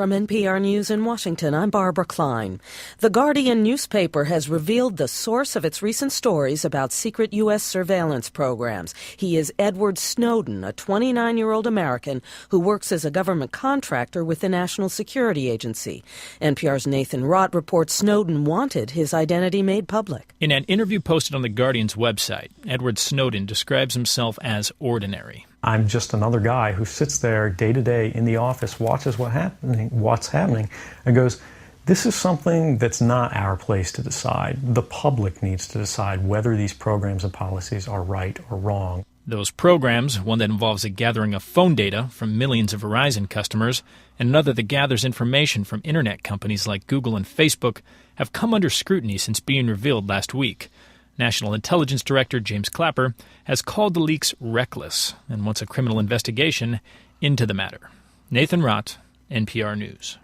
From NPR News in Washington, I'm Barbara Klein. The Guardian newspaper has revealed the source of its recent stories about secret U.S. surveillance programs. He is Edward Snowden, a 29-year-old American who works as a government contractor with the National Security Agency. NPR's Nathan Rott reports Snowden wanted his identity made public. In an interview posted on the Guardian's website, Edward Snowden describes himself as ordinary. I'm just another guy who sits there day to day in the office, watches what's happening, and goes, this is something that's not our place to decide. The public needs to decide whether these programs and policies are right or wrong. Those programs, one that involves a gathering of phone data from millions of Verizon customers, and another that gathers information from internet companies like Google and Facebook, have come under scrutiny since being revealed last week. National Intelligence Director James Clapper has called the leaks reckless and wants a criminal investigation into the matter. Nathan Rott, NPR News.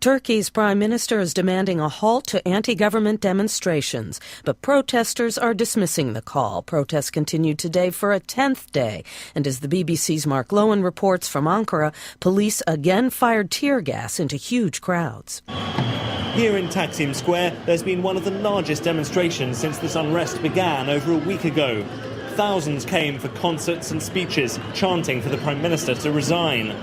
Turkey's prime minister is demanding a halt to anti-government demonstrations, but protesters are dismissing the call. Protests continued today for a 10th day, and as the BBC's Mark Lowen reports from Ankara, police again fired tear gas into huge crowds. Here in Taksim Square, there's been one of the largest demonstrations since this unrest began over a week ago. Thousands came for concerts and speeches, chanting for the Prime Minister to resign.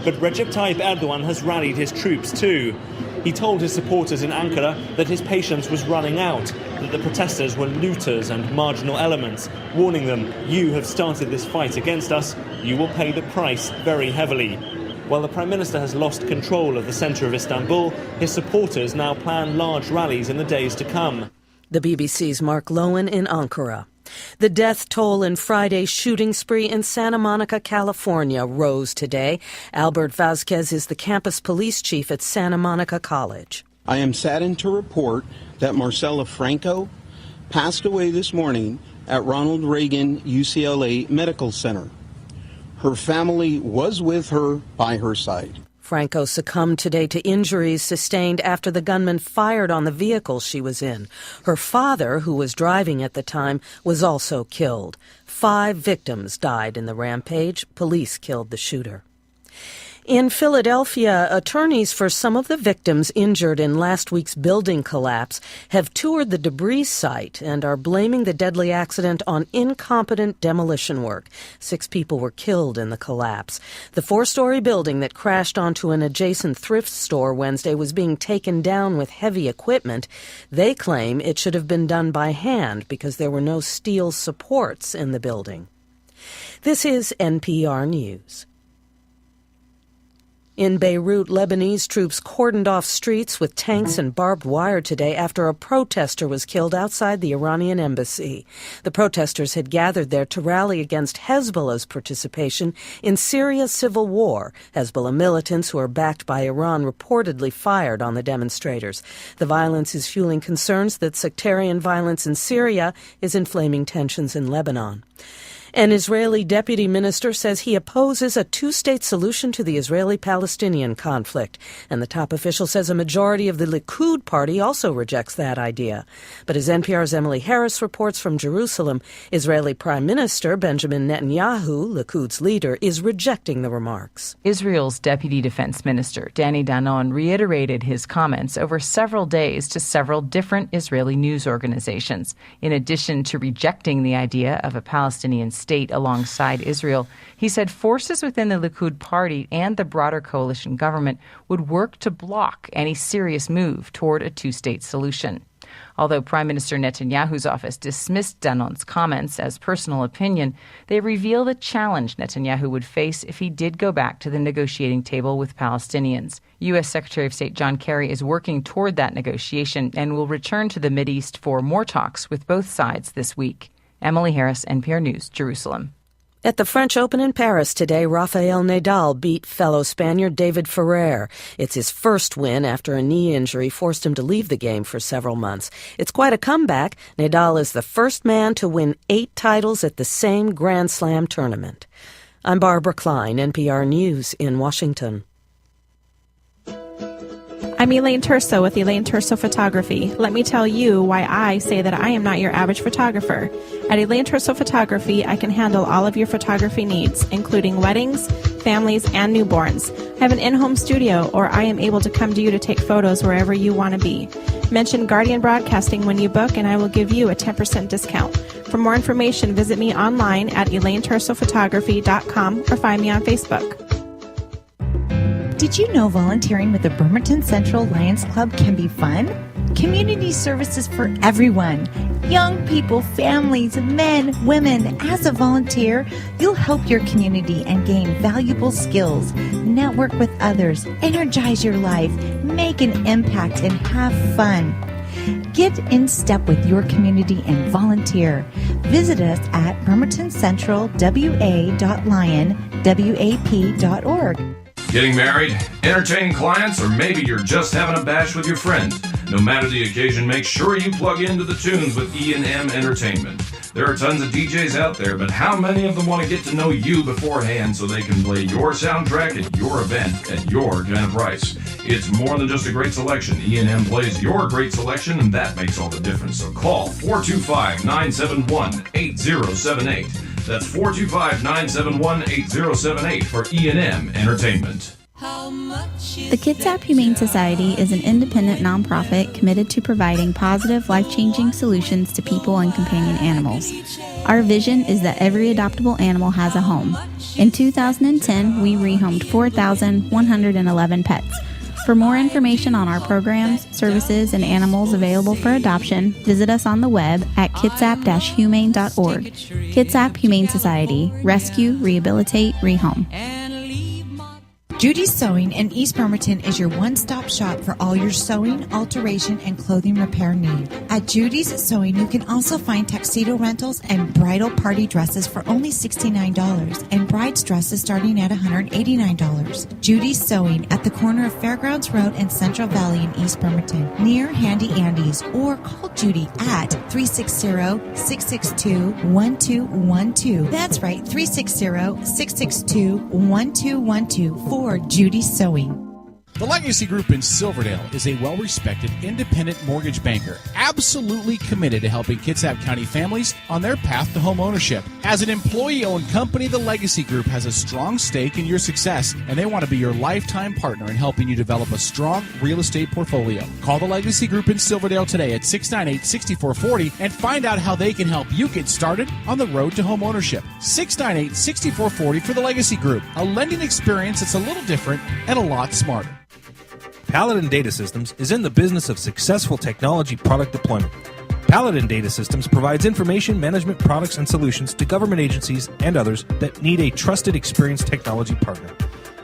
But Recep Tayyip Erdogan has rallied his troops too. He told his supporters in Ankara that his patience was running out, that the protesters were looters and marginal elements, warning them, you have started this fight against us, you will pay the price very heavily. While the Prime Minister has lost control of the centre of Istanbul, his supporters now plan large rallies in the days to come. The BBC's Mark Lowen in Ankara. The death toll in Friday's shooting spree in Santa Monica, California, rose today. Albert Vasquez is the campus police chief at Santa Monica College. I am saddened to report that Marcela Franco passed away this morning at Ronald Reagan UCLA Medical Center. Her family was with her by her side. Franco succumbed today to injuries sustained after the gunman fired on the vehicle she was in. Her father, who was driving at the time, was also killed. 5 victims died in the rampage. Police killed the shooter. In Philadelphia, attorneys for some of the victims injured in last week's building collapse have toured the debris site and are blaming the deadly accident on incompetent demolition work. 6 people were killed in the collapse. The 4-story building that crashed onto an adjacent thrift store Wednesday was being taken down with heavy equipment. They claim it should have been done by hand because there were no steel supports in the building. This is NPR News. In Beirut, Lebanese troops cordoned off streets with tanks and barbed wire today after a protester was killed outside the Iranian embassy. The protesters had gathered there to rally against Hezbollah's participation in Syria's civil war. Hezbollah militants who are backed by Iran reportedly fired on the demonstrators. The violence is fueling concerns that sectarian violence in Syria is inflaming tensions in Lebanon. An Israeli deputy minister says he opposes a 2-state solution to the Israeli-Palestinian conflict. And the top official says a majority of the Likud party also rejects that idea. But as NPR's Emily Harris reports from Jerusalem, Israeli Prime Minister Benjamin Netanyahu, Likud's leader, is rejecting the remarks. Israel's deputy defense minister, Danny Danon, reiterated his comments over several days to several different Israeli news organizations. In addition to rejecting the idea of a Palestinian state alongside Israel, he said forces within the Likud party and the broader coalition government would work to block any serious move toward a 2-state solution. Although Prime Minister Netanyahu's office dismissed Danon's comments as personal opinion, they reveal the challenge Netanyahu would face if he did go back to the negotiating table with Palestinians. U.S. Secretary of State John Kerry is working toward that negotiation and will return to the Mideast for more talks with both sides this week. Emily Harris, NPR News, Jerusalem. At the French Open in Paris today, Rafael Nadal beat fellow Spaniard David Ferrer. It's his first win after a knee injury forced him to leave the game for several months. It's quite a comeback. Nadal is the first man to win 8 titles at the same Grand Slam tournament. I'm Barbara Klein, NPR News in Washington. I'm Elaine Terso with Elaine Terso Photography. Let me tell you why I say that I am not your average photographer. At Elaine Terso Photography, I can handle all of your photography needs, including weddings, families, and newborns. I have an in-home studio, or I am able to come to you to take photos wherever you want to be. Mention Guardian Broadcasting when you book, and I will give you a 10% discount. For more information, visit me online at ElaineTersoPhotography.com or find me on Facebook. Did you know volunteering with the Bremerton Central Lions Club can be fun? Community services for everyone. Young people, families, men, women. As a volunteer, you'll help your community and gain valuable skills, network with others, energize your life, make an impact, and have fun. Get in step with your community and volunteer. Visit us at bremertoncentralwa.lion.wap.org. Getting married, entertaining clients, or maybe you're just having a bash with your friends. No matter the occasion, make sure you plug into the tunes with E&M Entertainment. There are tons of DJs out there, but how many of them want to get to know you beforehand so they can play your soundtrack at your event at your kind of price? It's more than just a great selection. E&M plays your great selection, and that makes all the difference. So call 425-971-8078. That's 425-971-8078 for E&M Entertainment. The Kitsap Humane Society is an independent nonprofit committed to providing positive, life-changing solutions to people and companion animals. Our vision is that every adoptable animal has a home. In 2010, we rehomed 4,111 pets. For more information on our programs, services, and animals available for adoption, visit us on the web at kitsap-humane.org. Kitsap Humane Society. Rescue, rehabilitate, rehome. Judy's Sewing in East Bremerton is your one-stop shop for all your sewing, alteration, and clothing repair need. At Judy's Sewing, you can also find tuxedo rentals and bridal party dresses for only $69 and bride's dresses starting at $189. Judy's Sewing at the corner of Fairgrounds Road and Central Valley in East Bremerton, near Handy Andy's, or call Judy at 360-662-1212. That's right, 360-662-1212 for Judy's Sewing. The Legacy Group in Silverdale is a well-respected independent mortgage banker, absolutely committed to helping Kitsap County families on their path to home ownership. As an employee-owned company, the Legacy Group has a strong stake in your success, and they want to be your lifetime partner in helping you develop a strong real estate portfolio. Call the Legacy Group in Silverdale today at 698-6440 and find out how they can help you get started on the road to home ownership. 698-6440 for the Legacy Group, a lending experience that's a little different and a lot smarter. Paladin Data Systems is in the business of successful technology product deployment. Paladin Data Systems provides information management products and solutions to government agencies and others that need a trusted, experienced technology partner.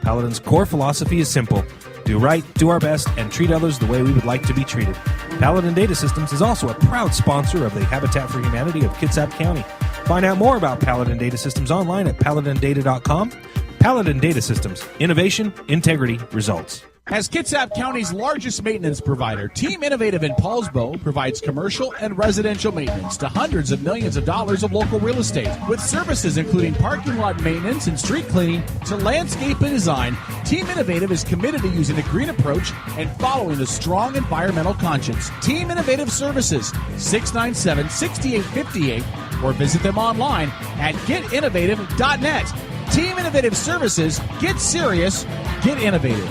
Paladin's core philosophy is simple: do right, do our best, and treat others the way we would like to be treated. Paladin Data Systems is also a proud sponsor of the Habitat for Humanity of Kitsap County. Find out more about Paladin Data Systems online at paladindata.com. Paladin Data Systems. Innovation, integrity, results. As Kitsap County's largest maintenance provider, Team Innovative in Paulsbo provides commercial and residential maintenance to hundreds of millions of dollars of local real estate. With services including parking lot maintenance and street cleaning to landscape and design, Team Innovative is committed to using a green approach and following a strong environmental conscience. Team Innovative Services, 697-6858, or visit them online at getinnovative.net. Team Innovative Services, get serious, get innovative.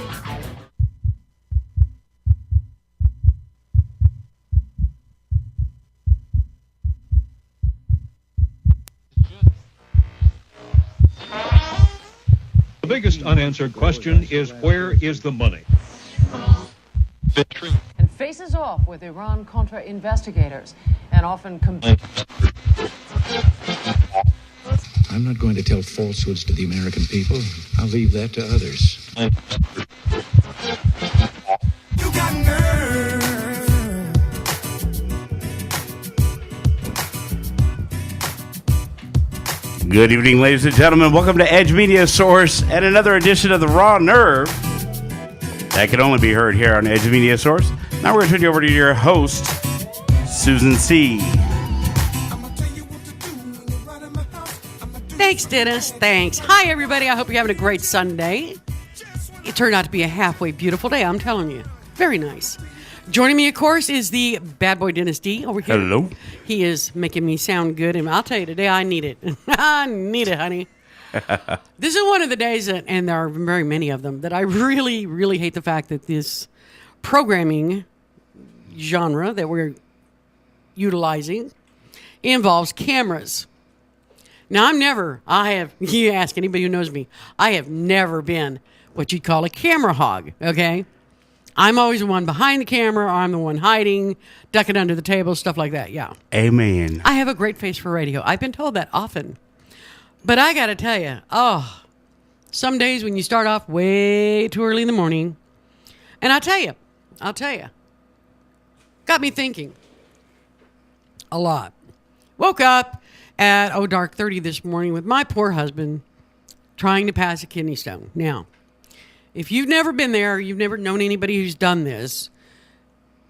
The biggest unanswered question is, where is the money? And faces off with Iran-Contra investigators and often I'm not going to tell falsehoods to the American people. I'll leave that to others. You got nerve. Good evening, ladies and gentlemen. Welcome to Edge Media Source and another edition of the Raw Nerve. That can only be heard here on Edge Media Source. Now we're going to turn you over to your host, Susan C. Thanks, Dennis. Thanks. Hi, everybody. I hope you're having a great Sunday. It turned out to be a halfway beautiful day, I'm telling you. Very nice. Joining me, of course, is the bad boy Dennis D over here. Hello. He is making me sound good, and I'll tell you today, I need it. I need it, honey. This is one of the days that, and there are very many of them, that I really, really hate the fact that this programming genre that we're utilizing involves cameras. Now, you ask anybody who knows me, I have never been what you'd call a camera hog, okay? I'm always the one behind the camera, or I'm the one hiding, ducking under the table, stuff like that, yeah. Amen. I have a great face for radio. I've been told that often. But I got to tell you, some days when you start off way too early in the morning, and I'll tell you, got me thinking a lot. Woke up at dark 30 this morning with my poor husband trying to pass a kidney stone. Now, if you've never been there, you've never known anybody who's done this,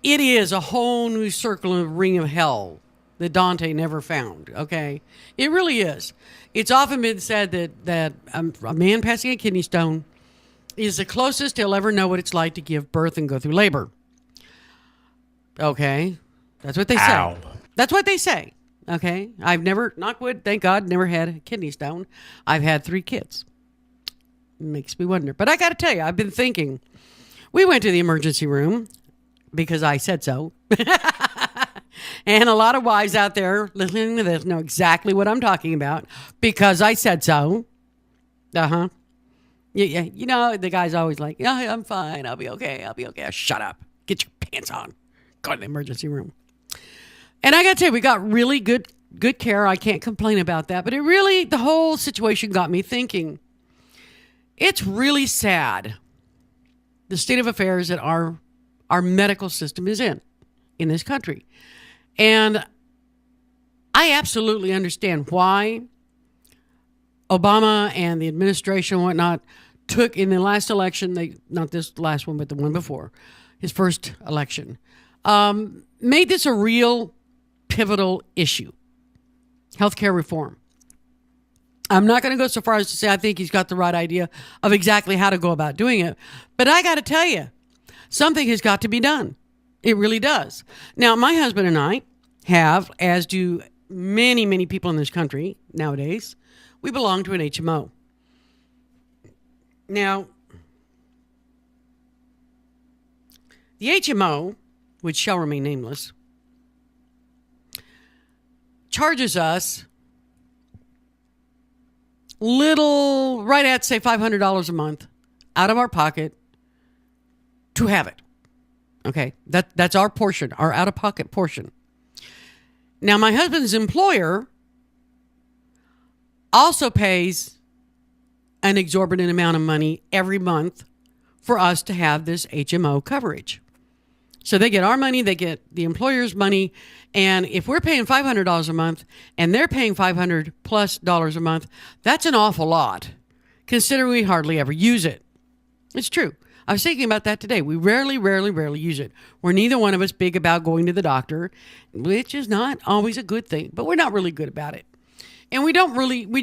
it is a whole new circle and ring of hell that Dante never found, okay? It really is. It's often been said that a man passing a kidney stone is the closest he'll ever know what it's like to give birth and go through labor. Okay? That's what they say. Ow. That's what they say, okay? I've never, knock wood, thank God, never had a kidney stone. I've had 3 kids. Makes me wonder. But I got to tell you, I've been thinking. We went to the emergency room because I said so. And a lot of wives out there listening to this know exactly what I'm talking about because I said so. Yeah, you know, the guy's always like, yeah, I'm fine. I'll be okay. Shut up. Get your pants on. Go to the emergency room. And I got to tell you, we got really good care. I can't complain about that. But the whole situation got me thinking. It's really sad, the state of affairs that our medical system is in this country. And I absolutely understand why Obama and the administration and whatnot took in the last election, not this last one, but the one before, his first election, made this a real pivotal issue, healthcare reform. I'm not going to go so far as to say I think he's got the right idea of exactly how to go about doing it. But I got to tell you, something has got to be done. It really does. Now, my husband and I have, as do many, many people in this country nowadays, we belong to an HMO. Now, the HMO, which shall remain nameless, charges us right at, say, $500 a month out of our pocket to have it. Okay, that's our portion, our out-of-pocket portion. Now, my husband's employer also pays an exorbitant amount of money every month for us to have this HMO coverage. So they get our money, they get the employer's money, and if we're paying $500 a month and they're paying $500 plus a month, that's an awful lot, considering we hardly ever use it. It's true. I was thinking about that today. We rarely use it. We're neither one of us big about going to the doctor, which is not always a good thing, but we're not really good about it. And we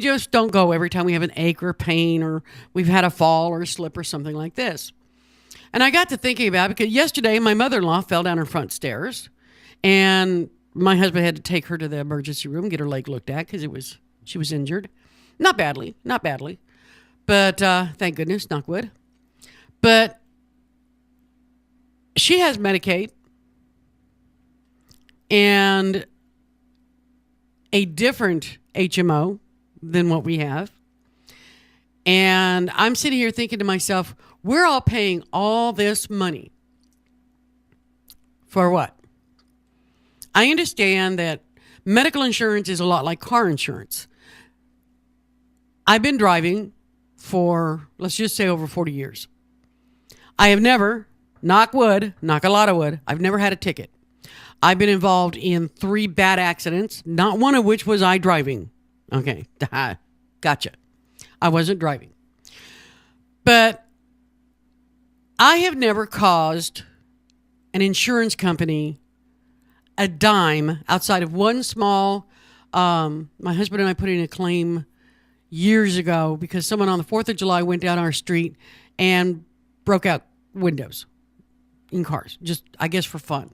just don't go every time we have an ache or pain or we've had a fall or a slip or something like this. And I got to thinking about it because yesterday my mother-in-law fell down her front stairs and my husband had to take her to the emergency room, get her leg looked at because she was injured. Not badly. But thank goodness, knock wood. But she has Medicaid and a different HMO than what we have. And I'm sitting here thinking to myself, we're all paying all this money for what? I understand that medical insurance is a lot like car insurance. I've been driving for, let's just say, over 40 years. I have never, knock a lot of wood, I've never had a ticket. I've been involved in 3 bad accidents, not one of which was I driving. Okay, gotcha. I wasn't driving. But I have never caused an insurance company a dime outside of one small, my husband and I put in a claim years ago because someone on the 4th of July went down our street and broke out windows. in cars, just I guess for fun.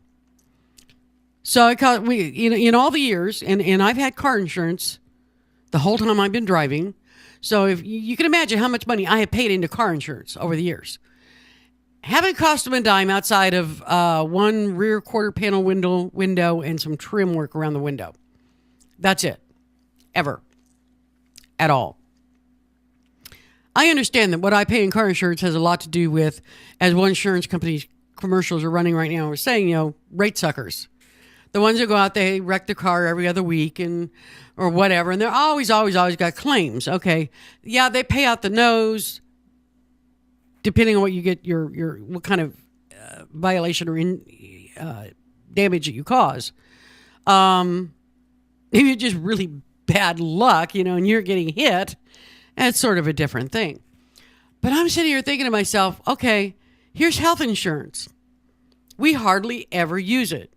So in all the years, and I've had car insurance the whole time I've been driving. So if you can imagine how much money I have paid into car insurance over the years. Haven't cost them a dime outside of one rear quarter panel window and some trim work around the window. That's it. Ever. At all. I understand that what I pay in car insurance has a lot to do with, as one insurance company's commercials are running right now, we're saying, rate suckers. The ones that go out, they wreck their car every other week or whatever, and they're always got claims. Okay, yeah, they pay out the nose, depending on what you get what kind of violation or damage that you cause. If you're just really bad luck, and you're getting hit, that's sort of a different thing. But I'm sitting here thinking to myself, okay, here's health insurance. We hardly ever use it.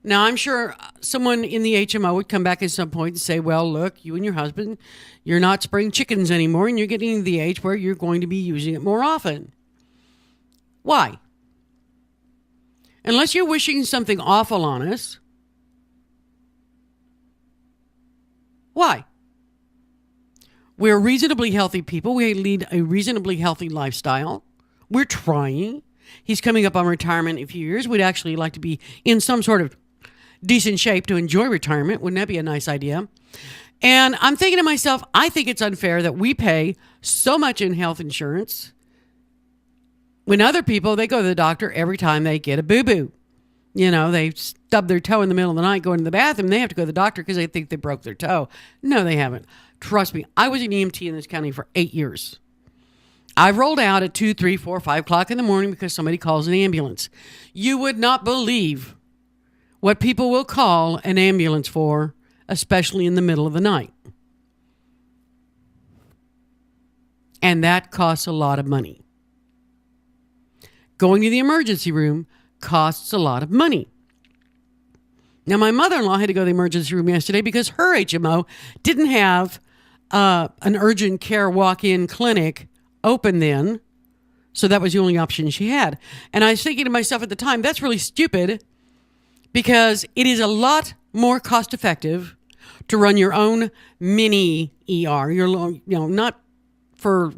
Now, I'm sure someone in the HMO would come back at some point and say, well, look, you and your husband, you're not spring chickens anymore, and you're getting to the age where you're going to be using it more often. Why? Unless you're wishing something awful on us, why? We're reasonably healthy people. We lead a reasonably healthy lifestyle. We're trying. He's coming up on retirement in a few years. We'd actually like to be in some sort of decent shape to enjoy retirement. Wouldn't that be a nice idea? And I'm thinking to myself, I think it's unfair that we pay so much in health insurance when other people, they go to the doctor every time they get a boo-boo. They stub their toe in the middle of the night going to the bathroom. They have to go to the doctor because they think they broke their toe. No, they haven't. Trust me, I was an EMT in this county for 8 years. I've rolled out at 2, 3, 4, 5 o'clock in the morning because somebody calls an ambulance. You would not believe what people will call an ambulance for, especially in the middle of the night. And that costs a lot of money. Going to the emergency room costs a lot of money. Now, my mother-in-law had to go to the emergency room yesterday because her HMO didn't have an urgent care walk-in clinic open then. So that was the only option she had. And I was thinking to myself at the time, that's really stupid because it is a lot more cost effective to run your own mini ER. Not for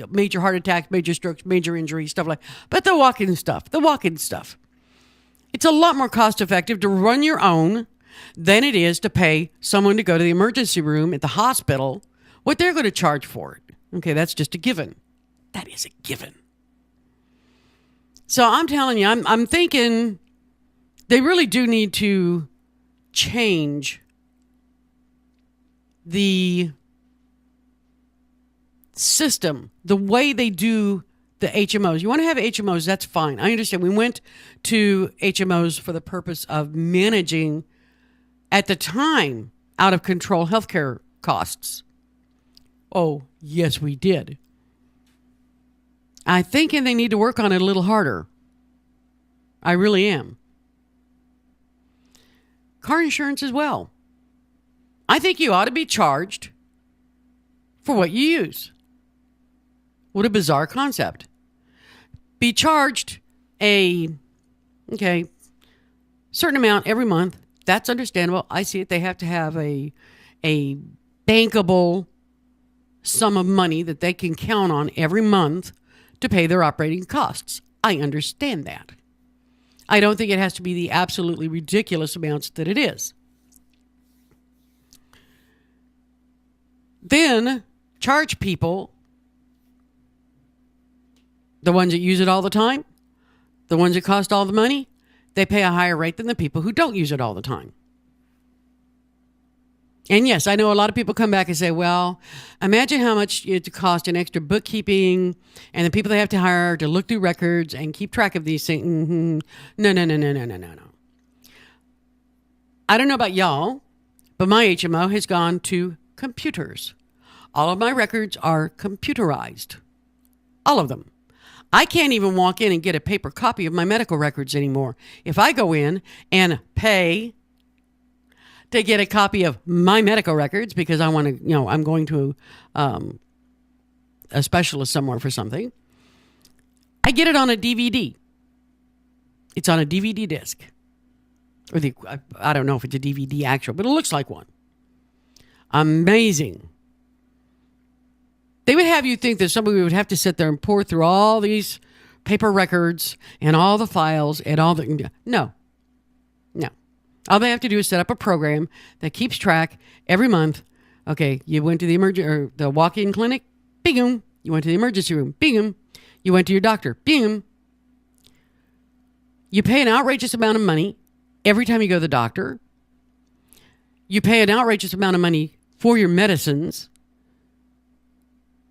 major heart attacks, major strokes, major injuries, stuff but the walk-in stuff. It's a lot more cost effective to run your own than it is to pay someone to go to the emergency room at the hospital what they're going to charge for it. Okay, that's just a given. That is a given. So I'm telling you, I'm thinking they really do need to change the system, the way they do the HMOs. You want to have HMOs, that's fine. I understand. We went to HMOs for the purpose of managing, at the time, out of control healthcare costs. Oh, yes, we did. I'm thinking they need to work on it a little harder. I really am. Car insurance as well. I think you ought to be charged for what you use. What a bizarre concept. Be charged a certain amount every month. That's understandable. I see it. They have to have a bankable sum of money that they can count on every month to pay their operating costs. I understand that. I don't think it has to be the absolutely ridiculous amounts that it is. Then charge people, the ones that use it all the time, the ones that cost all the money, they pay a higher rate than the people who don't use it all the time. And yes, I know a lot of people come back and say, well, imagine how much it costs in extra bookkeeping and the people they have to hire to look through records and keep track of these things. Mm-hmm. No. I don't know about y'all, but my HMO has gone to computers. All of my records are computerized. All of them. I can't even walk in and get a paper copy of my medical records anymore. If I go in and pay to get a copy of my medical records because I want to, I'm going to a specialist somewhere for something, I get it on a DVD. It's on a DVD disc. Or I don't know if it's a DVD actual, but it looks like one. Amazing. They would have you think that somebody would have to sit there and pour through all these paper records and all the files and all the... No. All they have to do is set up a program that keeps track every month. Okay, you went to the walk-in clinic, bing. You went to the emergency room, bing. You went to your doctor, bing. You pay an outrageous amount of money every time you go to the doctor. You pay an outrageous amount of money for your medicines.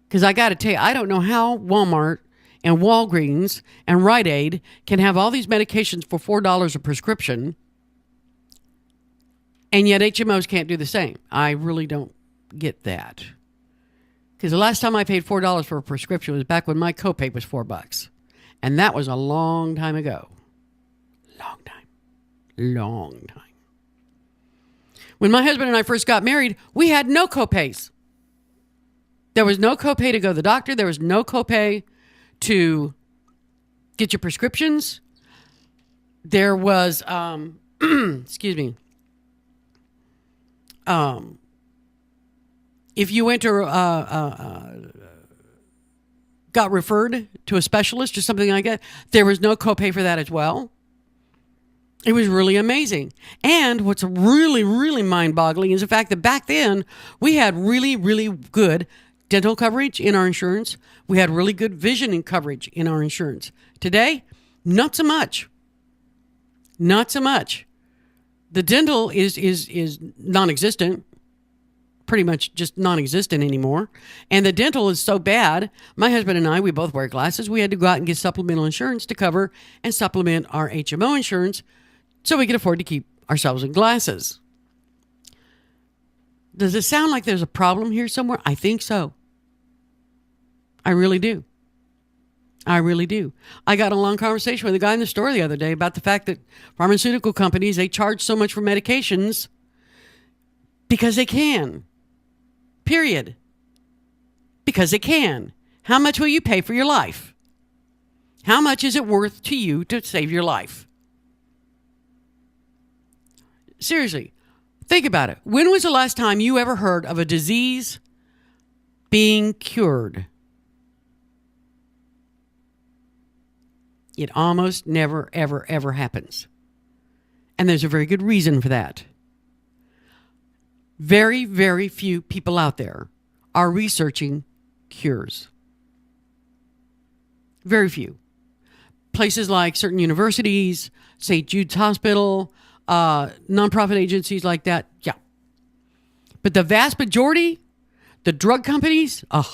Because I got to tell you, I don't know how Walmart and Walgreens and Rite Aid can have all these medications for $4 a prescription, and yet HMOs can't do the same. I really don't get that. Because the last time I paid $4 for a prescription was back when my copay was $4. And that was a long time ago. Long time. When my husband and I first got married, we had no copays. There was no copay to go to the doctor. There was no copay to get your prescriptions. There was, excuse me. If you went to, got referred to a specialist or something like that, there was no copay for that as well. It was really amazing. And what's really, really mind-boggling is the fact that back then we had really, really good dental coverage in our insurance. We had really good vision coverage in our insurance. Today, not so much. Not so much. The dental is non-existent. Pretty much just non-existent anymore. And the dental is so bad, my husband and I, we both wear glasses. We had to go out and get supplemental insurance to cover and supplement our HMO insurance so we could afford to keep ourselves in glasses. Does it sound like there's a problem here somewhere? I think so. I really do. I really do. I got a long conversation with a guy in the store the other day about the fact that pharmaceutical companies, they charge so much for medications because they can. Period. Because they can. How much will you pay for your life? How much is it worth to you to save your life? Seriously, think about it. When was the last time you ever heard of a disease being cured? It almost never, ever, ever happens. And there's a very good reason for that. Very, very few people out there are researching cures. Very few. Places like certain universities, St. Jude's Hospital, nonprofit agencies like that, yeah. But the vast majority, the drug companies, the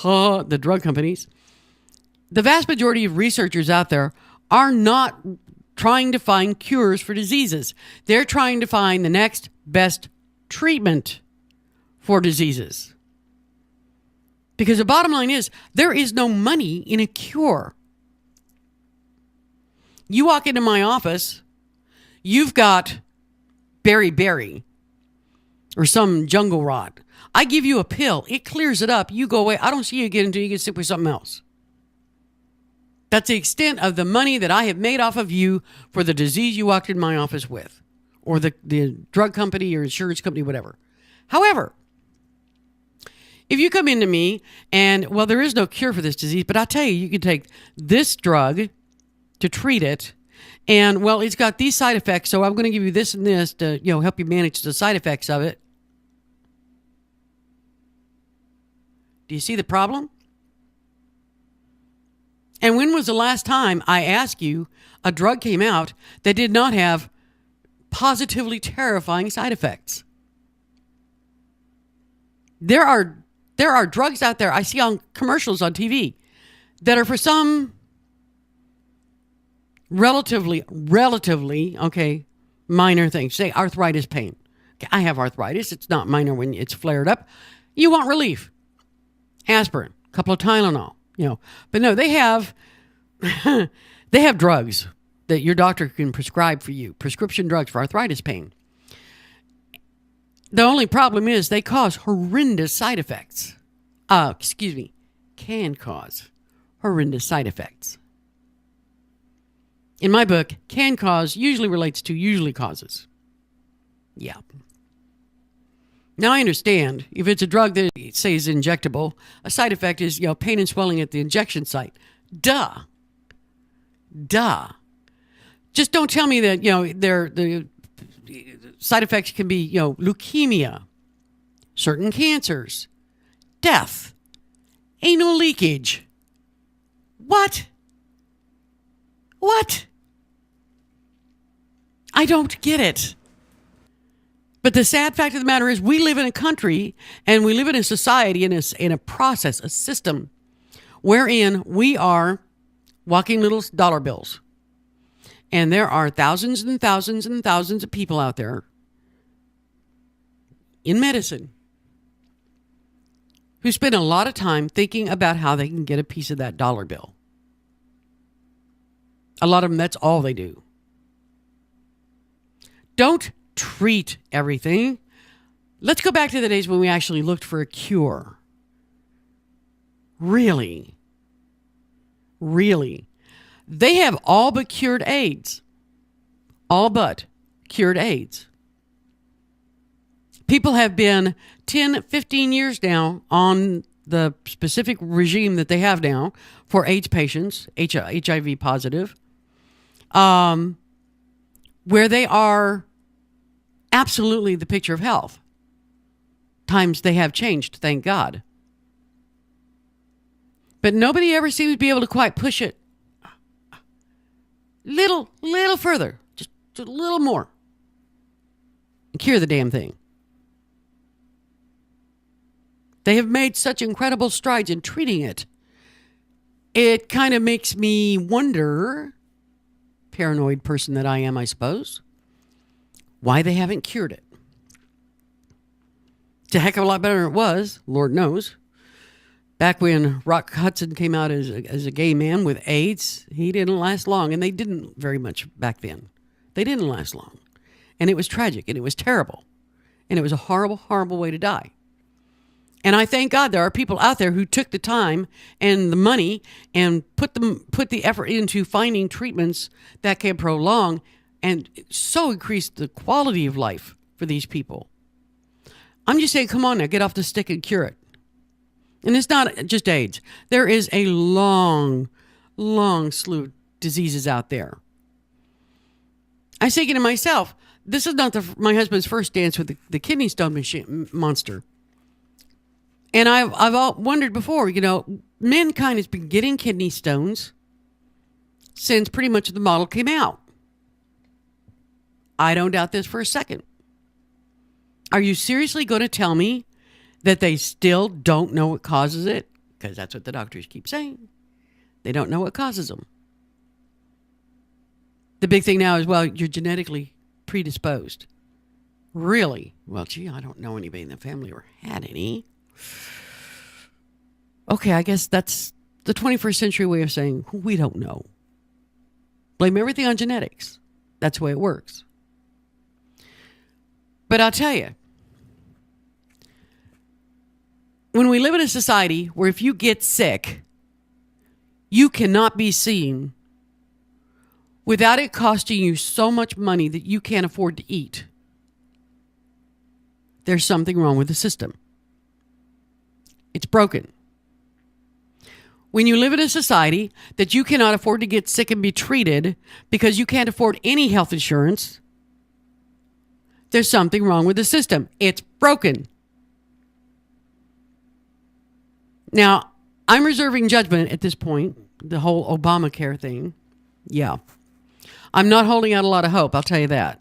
vast majority of researchers out there are not trying to find cures for diseases. They're trying to find the next best treatment for diseases. Because the bottom line is, there is no money in a cure. You walk into my office, you've got beriberi or some jungle rot. I give you a pill. It clears it up. You go away. I don't see you again until you get sick with something else. That's the extent of the money that I have made off of you for the disease you walked in my office with, or the drug company or insurance company, whatever. However, if you come into me and, well, there is no cure for this disease, but I tell you, you can take this drug to treat it, and, well, it's got these side effects, so I'm going to give you this and this to, help you manage the side effects of it. Do you see the problem? And when was the last time I asked you a drug came out that did not have positively terrifying side effects? There are drugs out there I see on commercials on TV that are for some relatively, minor things. Say arthritis pain. Okay, I have arthritis. It's not minor when it's flared up. You want relief. Aspirin, a couple of Tylenol, But no, they have drugs that your doctor can prescribe for you. Prescription drugs for arthritis pain. The only problem is they cause horrendous side effects. Can cause horrendous side effects. In my book, can cause usually relates to usually causes. Yeah. Now I understand if it's a drug that say is injectable, a side effect is, pain and swelling at the injection site. Duh. Just don't tell me that, the side effects can be, leukemia, certain cancers, death, anal leakage. What? I don't get it. But the sad fact of the matter is we live in a country and we live in a society, in a process, a system wherein we are walking little dollar bills. And there are thousands and thousands and thousands of people out there in medicine who spend a lot of time thinking about how they can get a piece of that dollar bill. A lot of them, that's all they do. Don't treat everything. Let's go back to the days when we actually looked for a cure. Really? They have all but cured AIDS. All but cured AIDS. People have been 10, 15 years now on the specific regime that they have now for AIDS patients, HIV positive, where they are absolutely the picture of health. Times they have changed, thank God. But nobody ever seems to be able to quite push it little further, just a little more, and cure the damn thing. They have made such incredible strides in treating it. It kind of makes me wonder, paranoid person that I am, I suppose, why they haven't cured it. It's a heck of a lot better than it was, Lord knows. Back when Rock Hudson came out as a gay man with AIDS, he didn't last long, and they didn't very much back then. They didn't last long. And it was tragic, and it was terrible. And it was a horrible, horrible way to die. And I thank God there are people out there who took the time and the money and put the effort into finding treatments that can prolong and so increase the quality of life for these people. I'm just saying, come on now, get off the stick and cure it. And it's not just AIDS. There is a long slew of diseases out there. I was thinking to myself, this is not my husband's first dance with the kidney stone monster. And I've wondered before, mankind has been getting kidney stones since pretty much the model came out. I don't doubt this for a second. Are you seriously going to tell me that they still don't know what causes it? Because that's what the doctors keep saying. They don't know what causes them. The big thing now is, well, you're genetically predisposed. Really? Well, gee, I don't know anybody in the family or had any. Okay, I guess that's the 21st century way of saying we don't know. Blame everything on genetics. That's the way it works. But I'll tell you, when we live in a society where if you get sick, you cannot be seen without it costing you so much money that you can't afford to eat, there's something wrong with the system. It's broken. When you live in a society that you cannot afford to get sick and be treated because you can't afford any health insurance, there's something wrong with the system. It's broken. Now, I'm reserving judgment at this point, the whole Obamacare thing. Yeah. I'm not holding out a lot of hope, I'll tell you that.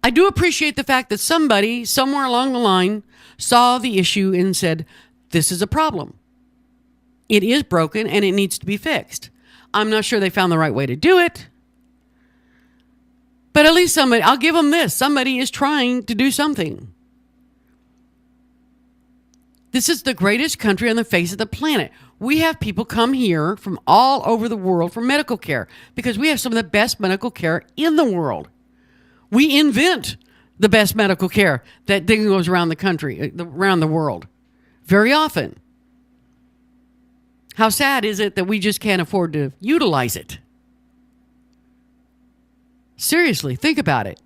I do appreciate the fact that somebody, somewhere along the line, saw the issue and said, this is a problem. It is broken and it needs to be fixed. I'm not sure they found the right way to do it. But at least somebody, I'll give them this. Somebody is trying to do something. This is the greatest country on the face of the planet. We have people come here from all over the world for medical care because we have some of the best medical care in the world. We invent the best medical care that goes around the country, around the world, very often. How sad is it that we just can't afford to utilize it? Seriously, think about it.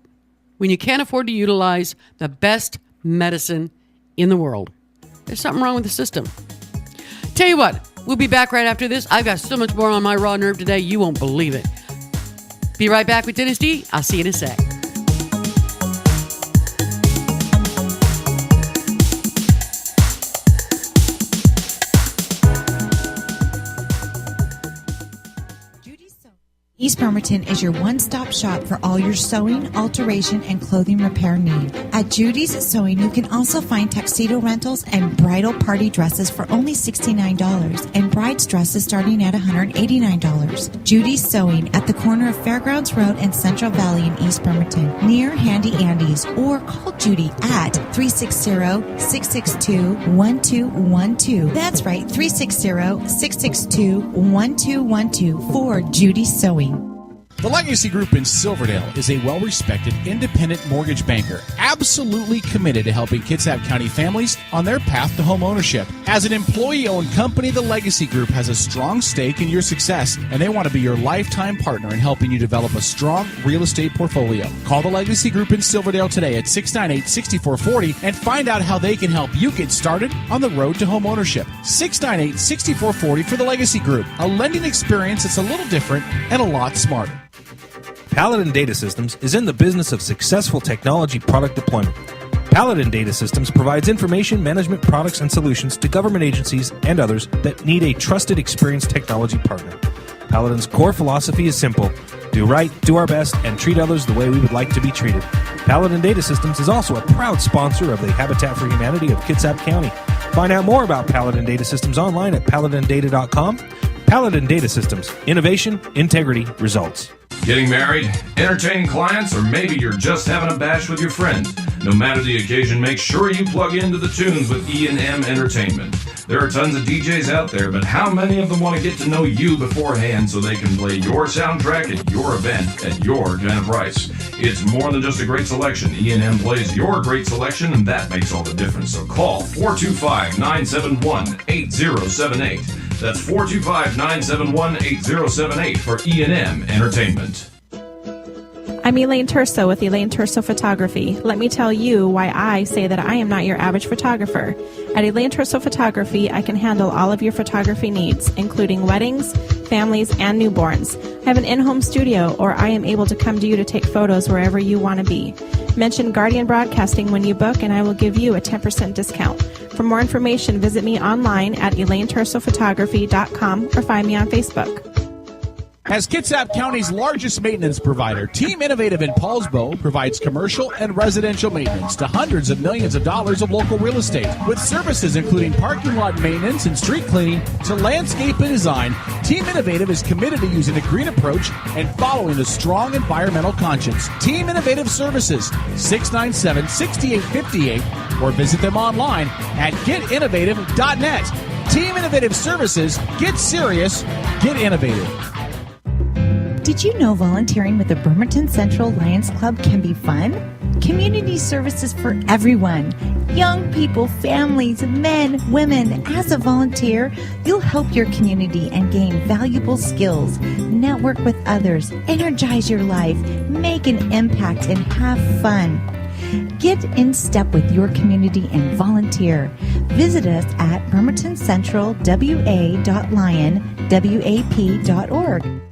When you can't afford to utilize the best medicine in the world, there's something wrong with the system. Tell you what, we'll be back right after this. I've got so much more on my raw nerve today, you won't believe it. Be right back with Dennis D. I'll see you in a sec. East Bremerton is your one-stop shop for all your sewing, alteration, and clothing repair needs. At Judy's Sewing, you can also find tuxedo rentals and bridal party dresses for only $69 and bride's dresses starting at $189. Judy's Sewing at the corner of Fairgrounds Road and Central Valley in East Bremerton, near Handy Andy's, or call Judy at 360-662-1212. That's right, 360-662-1212 for Judy's Sewing. The Legacy Group in Silverdale is a well-respected independent mortgage banker absolutely committed to helping Kitsap County families on their path to home ownership. As an employee-owned company, the Legacy Group has a strong stake in your success, and they want to be your lifetime partner in helping you develop a strong real estate portfolio. Call the Legacy Group in Silverdale today at 698-6440 and find out how they can help you get started on the road to home ownership. 698-6440 for the Legacy Group, a lending experience that's a little different and a lot smarter. Paladin Data Systems is in the business of successful technology product deployment. Paladin Data Systems provides information management products and solutions to government agencies and others that need a trusted, experienced technology partner. Paladin's core philosophy is simple: do right, do our best, and treat others the way we would like to be treated. Paladin Data Systems is also a proud sponsor of the Habitat for Humanity of Kitsap County. Find out more about Paladin Data Systems online at paladindata.com. Paladin Data Systems. Innovation, integrity, results. Getting married, entertaining clients, or maybe you're just having a bash with your friends. No matter the occasion, make sure you plug into the tunes with E&M Entertainment. There are tons of DJs out there, but how many of them want to get to know you beforehand so they can play your soundtrack at your event at your kind of price? It's more than just a great selection. E&M plays your great selection, and that makes all the difference. So call 425-971-8078. That's 425-971-8078 for E&M Entertainment. I'm Elaine Terso with Elaine Terso Photography. Let me tell you why I say that I am not your average photographer. At Elaine Terso Photography, I can handle all of your photography needs, including weddings, families, and newborns. I have an in-home studio, or I am able to come to you to take photos wherever you want to be. Mention Guardian Broadcasting when you book, and I will give you a 10% discount. For more information, visit me online at ElaineTersoPhotography.com or find me on Facebook. As Kitsap County's largest maintenance provider, Team Innovative in Paulsbo provides commercial and residential maintenance to hundreds of millions of dollars of local real estate. With services including parking lot maintenance and street cleaning to landscape and design, Team Innovative is committed to using a green approach and following a strong environmental conscience. Team Innovative Services, 697-6858, or visit them online at getinnovative.net. Team Innovative Services, get serious, get innovative. Did you know volunteering with the Bremerton Central Lions Club can be fun? Community services for everyone. Young people, families, men, women. As a volunteer, you'll help your community and gain valuable skills, network with others, energize your life, make an impact, and have fun. Get in step with your community and volunteer. Visit us at bremertoncentralwa.lionwap.org.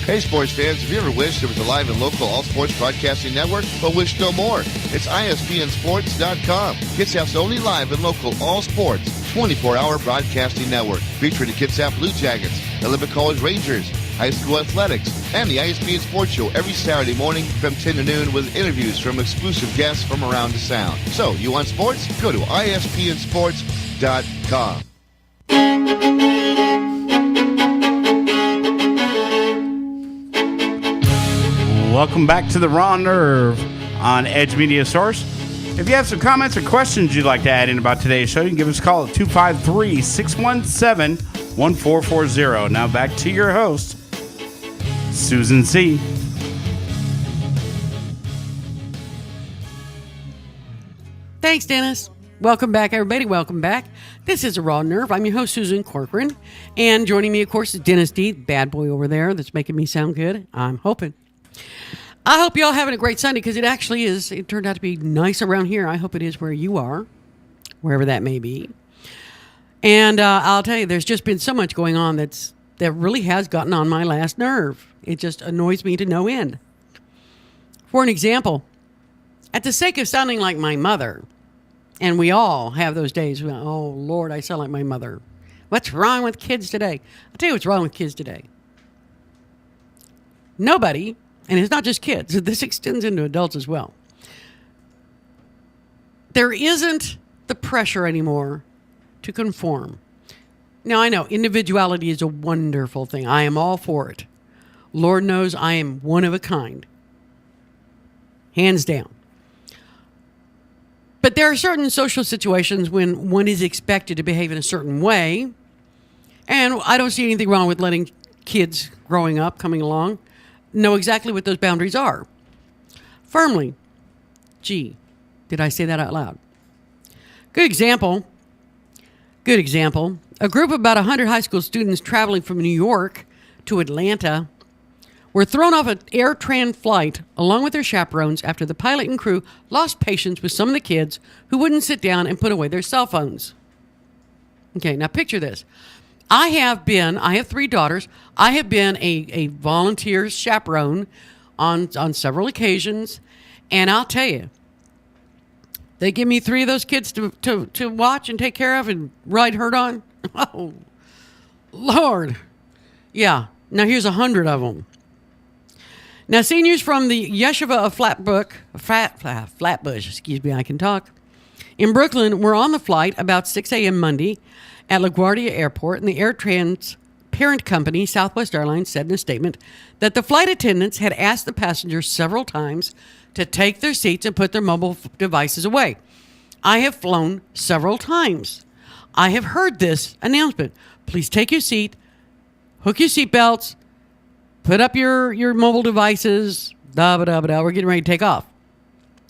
Hey sports fans, have you ever wished there was a live and local all-sports broadcasting network, but wish no more? It's ISPNSports.com. Kitsap's only live and local all-sports 24-hour broadcasting network, featuring the Kitsap Blue Jackets, Olympic College Rangers, high school athletics, and the ISPN Sports Show every Saturday morning from 10 to noon with interviews from exclusive guests from around the Sound. So, you want sports? Go to ISPNSports.com. Welcome back to the Raw Nerve on Edge Media Source. If you have some comments or questions you'd like to add in about today's show, you can give us a call at 253-617-1440. Now back to your host, Susan C. Thanks, Dennis. Welcome back, everybody. Welcome back. This is A Raw Nerve. I'm your host, Susan Corcoran. And joining me, of course, is Dennis D, bad boy over there that's making me sound good. I'm hoping. I hope you all having a great Sunday, because it actually is. It turned out to be nice around here. I hope it is where you are, wherever that may be. And I'll tell you, there's just been so much going on that really has gotten on my last nerve. It just annoys me to no end. For an example, at the sake of sounding like my mother, and we all have those days, oh, Lord, I sound like my mother. What's wrong with kids today? I'll tell you what's wrong with kids today. Nobody, and it's not just kids, this extends into adults as well. There isn't the pressure anymore to conform. Now, I know individuality is a wonderful thing. I am all for it. Lord knows I am one of a kind. Hands down. But there are certain social situations when one is expected to behave in a certain way. And I don't see anything wrong with letting kids growing up, coming along, know exactly what those boundaries are. Firmly. Gee, did I say that out loud? Good example. A group of about 100 high school students traveling from New York to Atlanta were thrown off an AirTran flight along with their chaperones after the pilot and crew lost patience with some of the kids who wouldn't sit down and put away their cell phones. Okay, now picture this. I have 3 daughters. I have been a volunteer chaperone on several occasions, and I'll tell you, they give me 3 of those kids to watch and take care of and ride herd on. Oh, Lord. Yeah, now here's 100 of them. Now, seniors from the Yeshiva of Flatbush, I can talk, in Brooklyn were on the flight about 6 a.m. Monday at LaGuardia Airport, and the AirTran's parent company, Southwest Airlines, said in a statement that the flight attendants had asked the passengers several times to take their seats and put their mobile devices away. I have flown several times. I have heard this announcement. Please take your seat, hook your seatbelts, put up your mobile devices, we're getting ready to take off.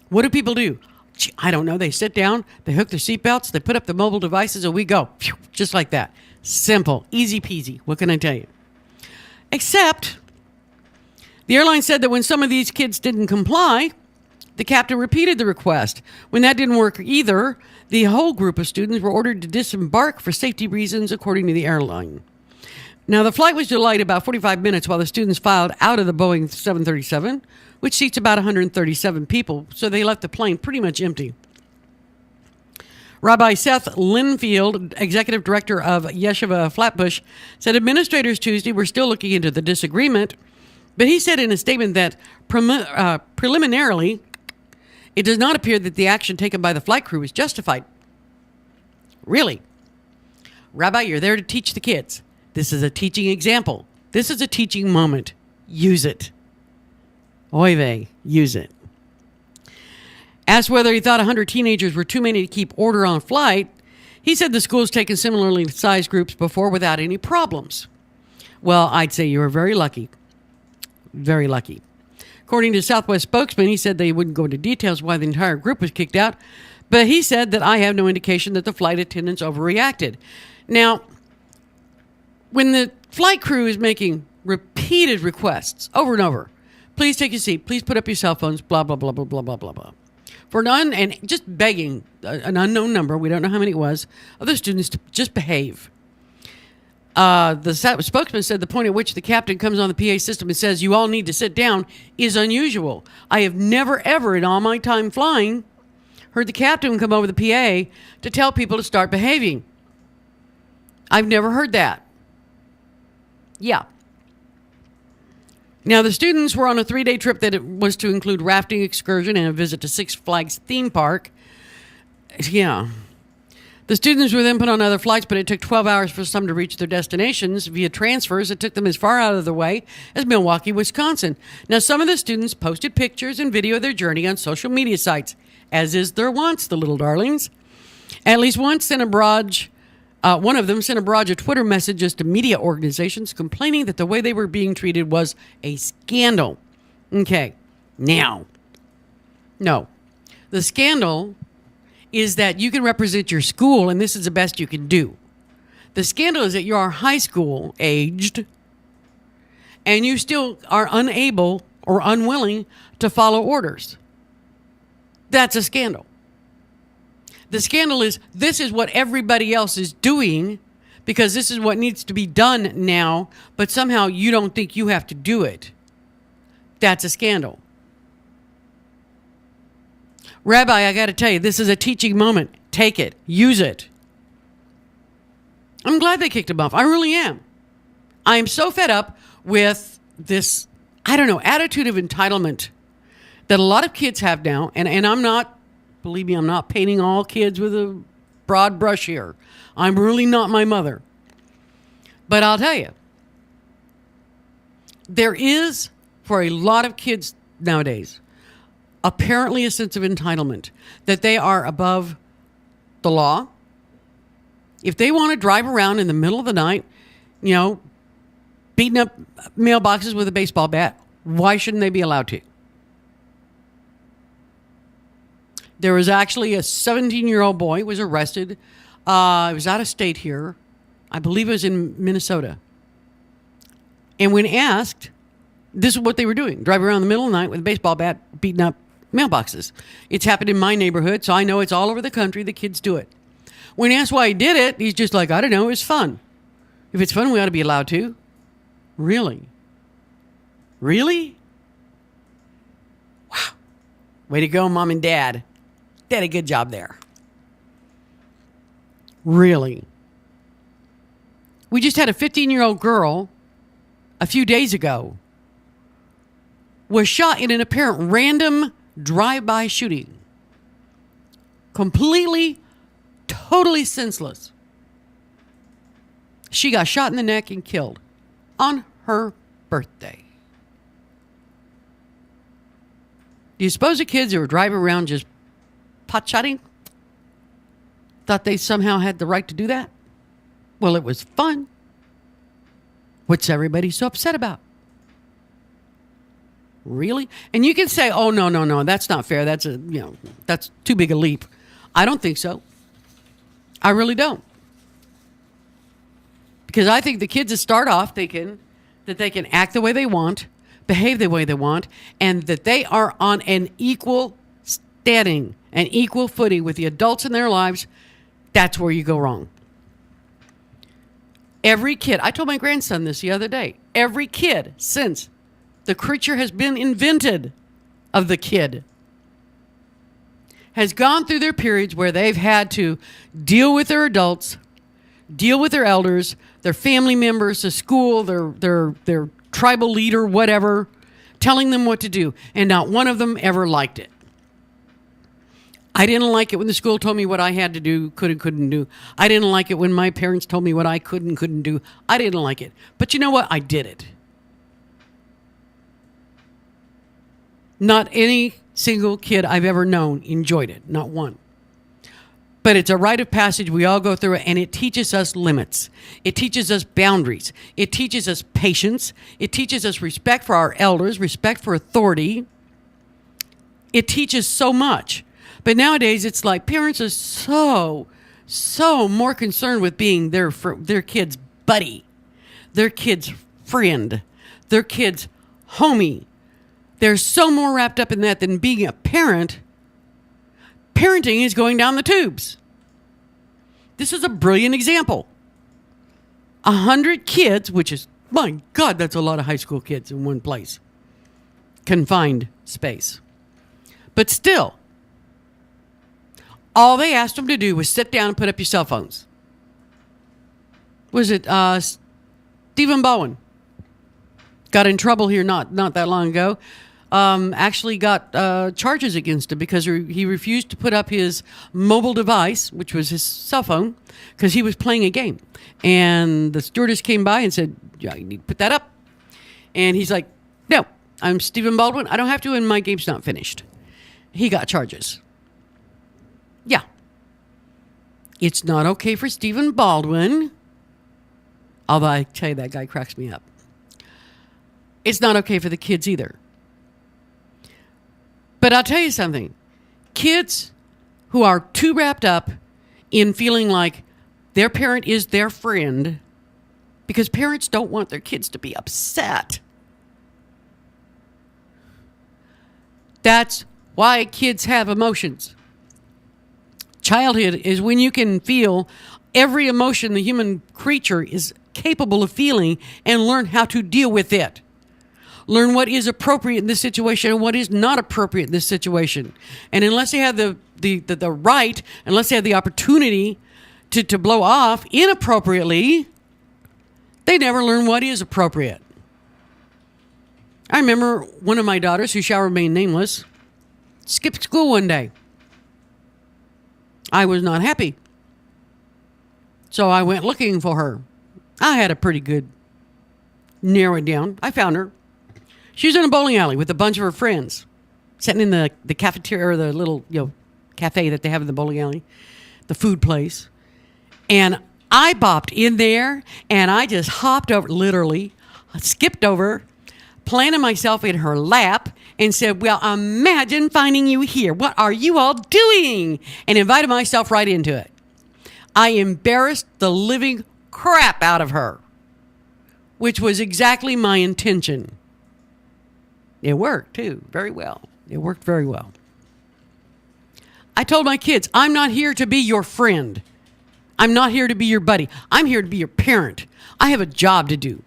What do people do? I don't know. They sit down, they hook their seatbelts, they put up the mobile devices, and we go. Just like that. Simple. Easy peasy. What can I tell you? Except, the airline said that when some of these kids didn't comply, the captain repeated the request. When that didn't work either, the whole group of students were ordered to disembark for safety reasons, according to the airline. Now, the flight was delayed about 45 minutes while the students filed out of the Boeing 737, which seats about 137 people, so they left the plane pretty much empty. Rabbi Seth Linfield, executive director of Yeshiva Flatbush, said administrators Tuesday were still looking into the disagreement, but he said in a statement that preliminarily, it does not appear that the action taken by the flight crew was justified. Really? Rabbi, you're there to teach the kids. This is a teaching example. This is a teaching moment. Use it. Oy vey, use it. Asked whether he thought 100 teenagers were too many to keep order on a flight, he said the school's taken similarly sized groups before without any problems. Well, I'd say you were very lucky. Very lucky. According to Southwest spokesman, he said they wouldn't go into details why the entire group was kicked out, but he said that I have no indication that the flight attendants overreacted. Now, when the flight crew is making repeated requests over and over, please take your seat, please put up your cell phones, blah, blah, blah, blah, blah, blah, blah, blah. And just begging an unknown number, we don't know how many it was, of the students to just behave. The spokesman said the point at which the captain comes on the PA system and says, you all need to sit down, is unusual. I have never, ever in all my time flying heard the captain come over the PA to tell people to start behaving. I've never heard that. Yeah. Now, the students were on a 3-day trip that was to include rafting excursion and a visit to Six Flags theme park. Yeah. The students were then put on other flights, but it took 12 hours for some to reach their destinations via transfers. It took them as far out of the way as Milwaukee, Wisconsin. Now, some of the students posted pictures and video of their journey on social media sites, as is their wont, the little darlings. At least once one of them sent a barrage of Twitter messages to media organizations complaining that the way they were being treated was a scandal. Okay, now, no. The scandal is that you can represent your school, and this is the best you can do. The scandal is that you are high school aged, and you still are unable or unwilling to follow orders. That's a scandal. The scandal is this is what everybody else is doing because this is what needs to be done now, but somehow you don't think you have to do it. That's a scandal. Rabbi, I got to tell you, this is a teaching moment. Take it. Use it. I'm glad they kicked him off. I really am. I am so fed up with this, attitude of entitlement that a lot of kids have now. And I'm not, believe me, I'm not painting all kids with a broad brush here. I'm really not my mother. But I'll tell you, there is, for a lot of kids nowadays, apparently a sense of entitlement that they are above the law. If they want to drive around in the middle of the night, beating up mailboxes with a baseball bat, why shouldn't they be allowed to? There was actually a 17-year-old boy was arrested. It was out of state here. I believe it was in Minnesota. And when asked, this is what they were doing. Driving around in the middle of the night with a baseball bat, beating up mailboxes. It's happened in my neighborhood, so I know it's all over the country. The kids do it. When asked why he did it, he's just like, I don't know, it was fun. If it's fun, we ought to be allowed to. Really? Really? Wow. Way to go, Mom and Dad. Did a good job there. Really? We just had a 15-year-old girl a few days ago was shot in an apparent random drive-by shooting. Completely, totally senseless. She got shot in the neck and killed on her birthday. Do you suppose the kids who were driving around just pot-shotting thought they somehow had the right to do that? Well, it was fun. What's everybody so upset about? Really? And you can say, oh, no, that's not fair. That's that's too big a leap. I don't think so. I really don't. Because I think the kids that start off thinking that they can act the way they want, behave the way they want, and that they are on an equal standing, an equal footing with the adults in their lives, that's where you go wrong. Every kid, I told my grandson this the other day, every kid since the creature has been invented of the kid has gone through their periods where they've had to deal with their adults, deal with their elders, their family members, the school, their tribal leader, whatever, telling them what to do. And not one of them ever liked it. I didn't like it when the school told me what I had to do, could and couldn't do. I didn't like it when my parents told me what I could and couldn't do. I didn't like it. But you know what? I did it. Not any single kid I've ever known enjoyed it. Not one. But it's a rite of passage. We all go through it, and it teaches us limits. It teaches us boundaries. It teaches us patience. It teaches us respect for our elders, respect for authority. It teaches so much. But nowadays, it's like parents are so more concerned with being their kid's buddy, their kid's friend, their kid's homie. They're so more wrapped up in that than being a parent. Parenting is going down the tubes. This is a brilliant example. 100 kids, which is, my God, that's a lot of high school kids in one place. Confined space. But still, all they asked them to do was sit down and put up your cell phones. Was it Stephen Bowen? Got in trouble here not that long ago. Actually got charges against him because he refused to put up his mobile device, which was his cell phone, because he was playing a game. And the stewardess came by and said, yeah, you need to put that up. And he's like, no, I'm Stephen Baldwin. I don't have to, and my game's not finished. He got charges. Yeah. It's not okay for Stephen Baldwin, although I tell you, that guy cracks me up. It's not okay for the kids either. But I'll tell you something. Kids who are too wrapped up in feeling like their parent is their friend, because parents don't want their kids to be upset. That's why kids have emotions. Childhood is when you can feel every emotion the human creature is capable of feeling and learn how to deal with it. Learn what is appropriate in this situation and what is not appropriate in this situation. And unless they have the right, unless they have the opportunity to blow off inappropriately, they never learn what is appropriate. I remember one of my daughters, who shall remain nameless, skipped school one day. I was not happy. So I went looking for her. I had a pretty good narrow it down. I found her. She was in a bowling alley with a bunch of her friends, sitting in the cafeteria, or the little cafe that they have in the bowling alley, the food place. And I bopped in there, and I just hopped over, literally, skipped over, planted myself in her lap, and said, well, imagine finding you here. What are you all doing? And invited myself right into it. I embarrassed the living crap out of her, which was exactly my intention. It worked, too, very well. It worked very well. I told my kids, I'm not here to be your friend. I'm not here to be your buddy. I'm here to be your parent. I have a job to do.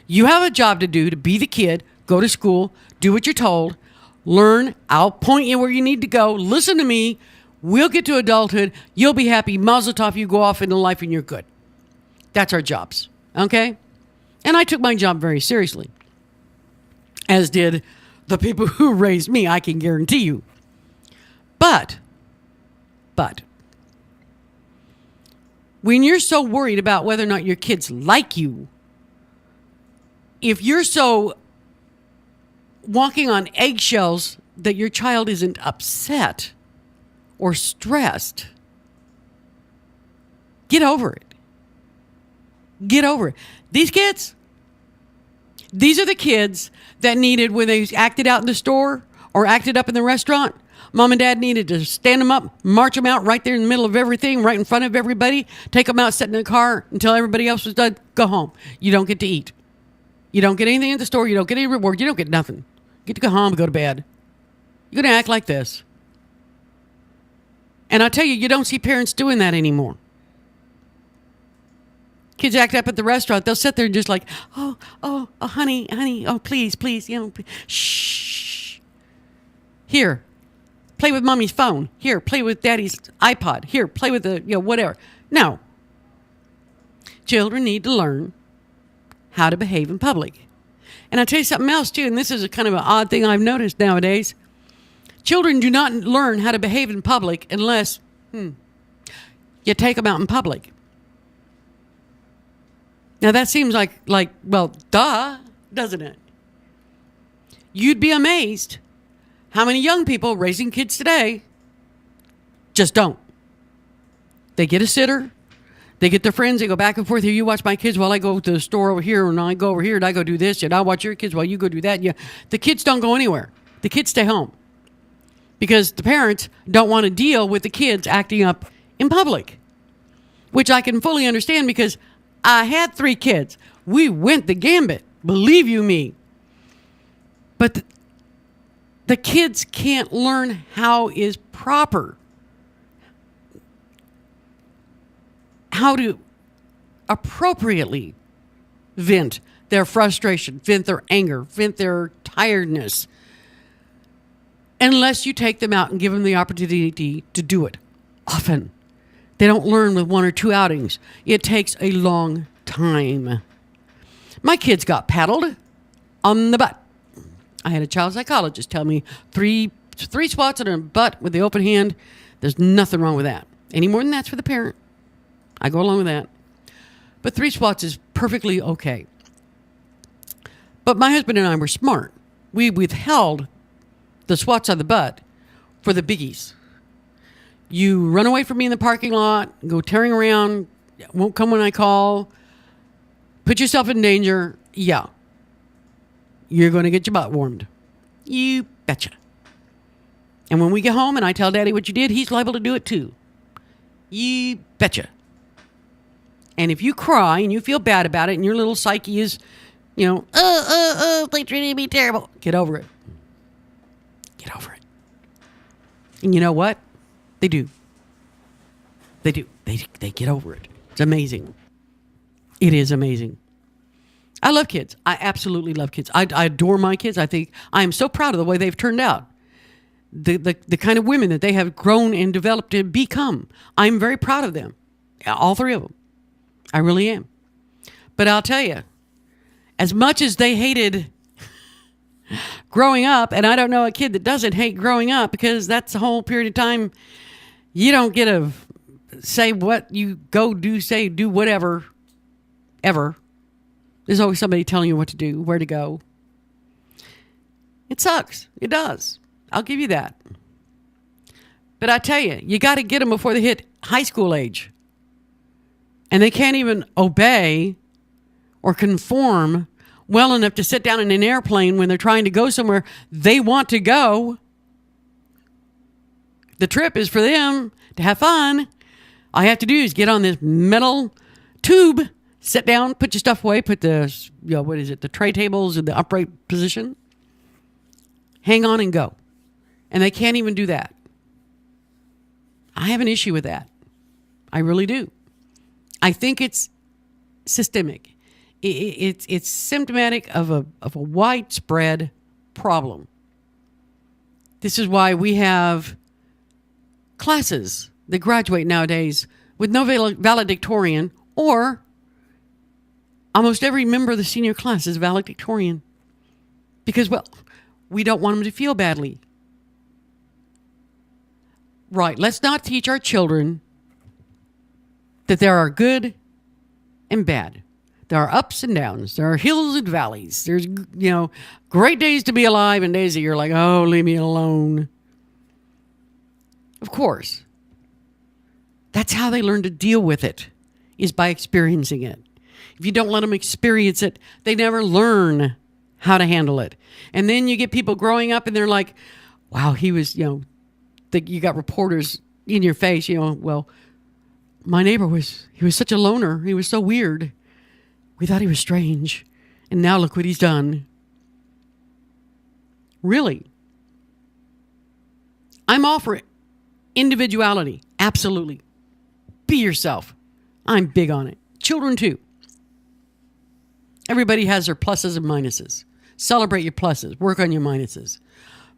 You have a job to do, to be the kid, go to school, do what you're told, learn. I'll point you where you need to go. Listen to me. We'll get to adulthood. You'll be happy. Mazel tov, you go off into life and you're good. That's our jobs. Okay? And I took my job very seriously, as did the people who raised me, I can guarantee you. But, when you're so worried about whether or not your kids like you, if you're so walking on eggshells that your child isn't upset or stressed, get over it. Get over it. These kids, these are the kids that needed, when they acted out in the store or acted up in the restaurant, mom and dad needed to stand them up, march them out right there in the middle of everything, right in front of everybody, take them out, sit in the car until everybody else was done, go home. You don't get to eat. You don't get anything at the store. You don't get any reward. You don't get nothing. You get to go home and go to bed. You're going to act like this. And I'll tell you, you don't see parents doing that anymore. Kids act up at the restaurant. They'll sit there and just like, oh, honey, oh, please, shh. Here, play with mommy's phone. Here, play with daddy's iPod. Here, play with the, whatever. No. Children need to learn how to behave in public. And I'll tell you something else, too, and this is a kind of an odd thing I've noticed nowadays. Children do not learn how to behave in public unless you take them out in public. Now, that seems like, well, duh, doesn't it? You'd be amazed how many young people raising kids today just don't. They get a sitter. They get their friends. They go back and forth. Here, you watch my kids while I go to the store over here, and I go over here, and I go do this, and I watch your kids while you go do that. Yeah, the kids don't go anywhere. The kids stay home because the parents don't want to deal with the kids acting up in public, which I can fully understand because I had 3 kids. We went the gambit, believe you me. But the kids can't learn how is proper. How to appropriately vent their frustration, vent their anger, vent their tiredness, unless you take them out and give them the opportunity to do it often. They don't learn with 1 or 2 outings. It takes a long time. My kids got paddled on the butt. I had a child psychologist tell me 3 swats on a butt with the open hand. There's nothing wrong with that. Any more than that's for the parent. I go along with that. But 3 swats is perfectly okay. But my husband and I were smart. We withheld the swats on the butt for the biggies. You run away from me in the parking lot, go tearing around, won't come when I call, put yourself in danger. Yeah. You're going to get your butt warmed. You betcha. And when we get home and I tell Daddy what you did, he's liable to do it too. You betcha. And if you cry and you feel bad about it and your little psyche is, they treated me terrible, get over it. Get over it. And you know what? They do. They do. They get over it. It's amazing. It is amazing. I love kids. I absolutely love kids. I adore my kids. I think I am so proud of the way they've turned out. The kind of women that they have grown and developed to become. I'm very proud of them. All three of them. I really am. But I'll tell you, as much as they hated growing up, and I don't know a kid that doesn't hate growing up, because that's a whole period of time you don't get to say what you go do, say, do whatever, ever. There's always somebody telling you what to do, where to go. It sucks. It does. I'll give you that. But I tell you, you got to get them before they hit high school age. And they can't even obey or conform well enough to sit down in an airplane when they're trying to go somewhere they want to go. The trip is for them to have fun. All you have to do is get on this metal tube, sit down, put your stuff away, put the, the tray tables in the upright position, hang on and go. And they can't even do that. I have an issue with that. I really do. I think it's systemic. It's symptomatic of a widespread problem. This is why we have classes that graduate nowadays with no valedictorian, or almost every member of the senior class is valedictorian. Because, we don't want them to feel badly. Right, let's not teach our children that there are good and bad. There are ups and downs. There are hills and valleys. There's, great days to be alive and days that you're like, oh, leave me alone. Of course. That's how they learn to deal with it, is by experiencing it. If you don't let them experience it, they never learn how to handle it. And then you get people growing up and they're like, wow, he was, you got reporters in your face, my neighbor was such a loner. He was so weird. We thought he was strange. And now look what he's done. Really? I'm all for individuality. Absolutely. Be yourself. I'm big on it. Children too. Everybody has their pluses and minuses. Celebrate your pluses. Work on your minuses.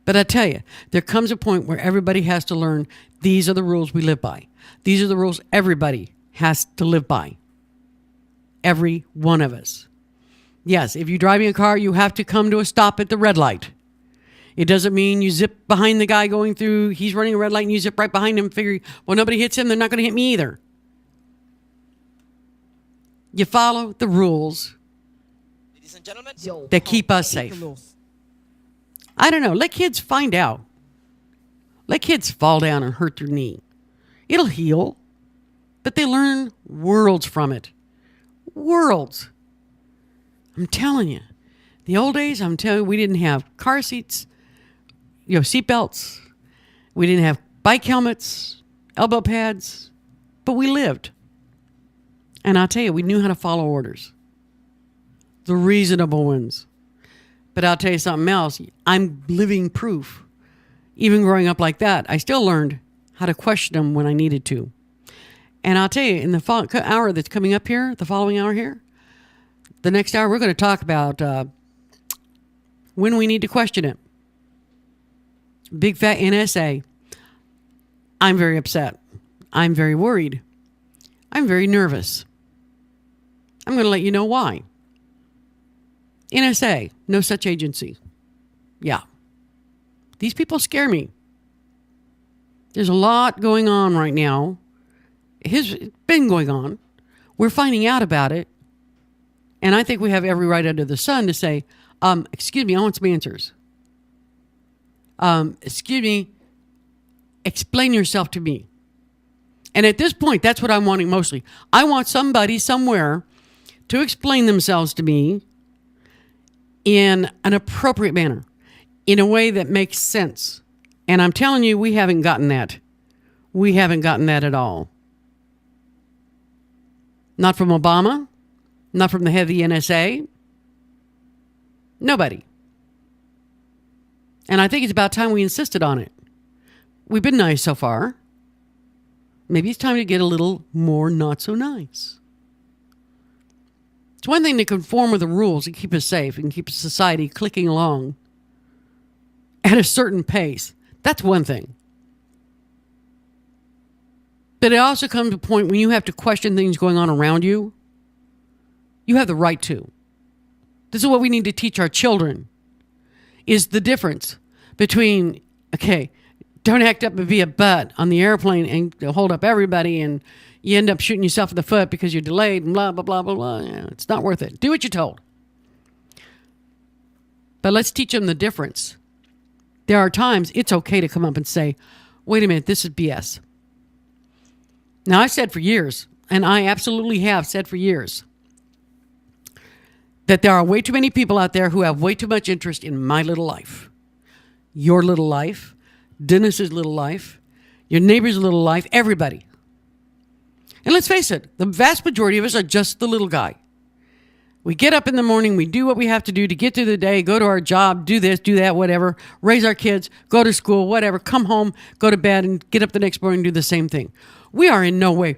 But I tell you, there comes a point where everybody has to learn these are the rules we live by. These are the rules everybody has to live by. Every one of us. Yes, if you're driving a car, you have to come to a stop at the red light. It doesn't mean you zip behind the guy going through, he's running a red light and you zip right behind him, figure, nobody hits him, they're not going to hit me either. You follow the rules that keep us safe. I don't know. Let kids find out. Let kids fall down and hurt their knee. It'll heal. But they learn worlds from it. Worlds. I'm telling you. The old days, we didn't have car seats, seat belts. We didn't have bike helmets, elbow pads. But we lived. And I'll tell you, we knew how to follow orders. The reasonable ones. But I'll tell you something else. I'm living proof. Even growing up like that, I still learned how to question them when I needed to. And I'll tell you, in the hour that's coming up here, the following hour here, the next hour, we're going to talk about when we need to question it. Big fat NSA. I'm very upset. I'm very worried. I'm very nervous. I'm going to let you know why. NSA, no such agency. Yeah. These people scare me. There's a lot going on right now. It's been going on. We're finding out about it. And I think we have every right under the sun to say, excuse me, I want some answers. Excuse me, explain yourself to me. And at this point, that's what I'm wanting mostly. I want somebody somewhere to explain themselves to me in an appropriate manner, in a way that makes sense. And I'm telling you, we haven't gotten that. We haven't gotten that at all. Not from Obama, not from the head of the NSA. Nobody. And I think it's about time we insisted on it. We've been nice so far. Maybe it's time to get a little more not so nice. It's one thing to conform with the rules and keep us safe and keep society clicking along at a certain pace. That's one thing. But it also comes to a point when you have to question things going on around you. You have the right to. This is what we need to teach our children, is the difference between, okay, don't act up and be a butt on the airplane and hold up everybody and you end up shooting yourself in the foot because you're delayed and blah, blah, blah, blah, blah. Yeah, it's not worth it. Do what you're told. But let's teach them the difference. There are times it's okay to come up and say, wait a minute, this is BS. Now, I've said for years, and I absolutely have said for years, that there are way too many people out there who have way too much interest in my little life, your little life, Dennis's little life, your neighbor's little life, everybody. And let's face it, the vast majority of us are just the little guy. We get up in the morning, we do what we have to do to get through the day, go to our job, do this, do that, whatever, raise our kids, go to school, whatever, come home, go to bed, and get up the next morning and do the same thing. We are in no way,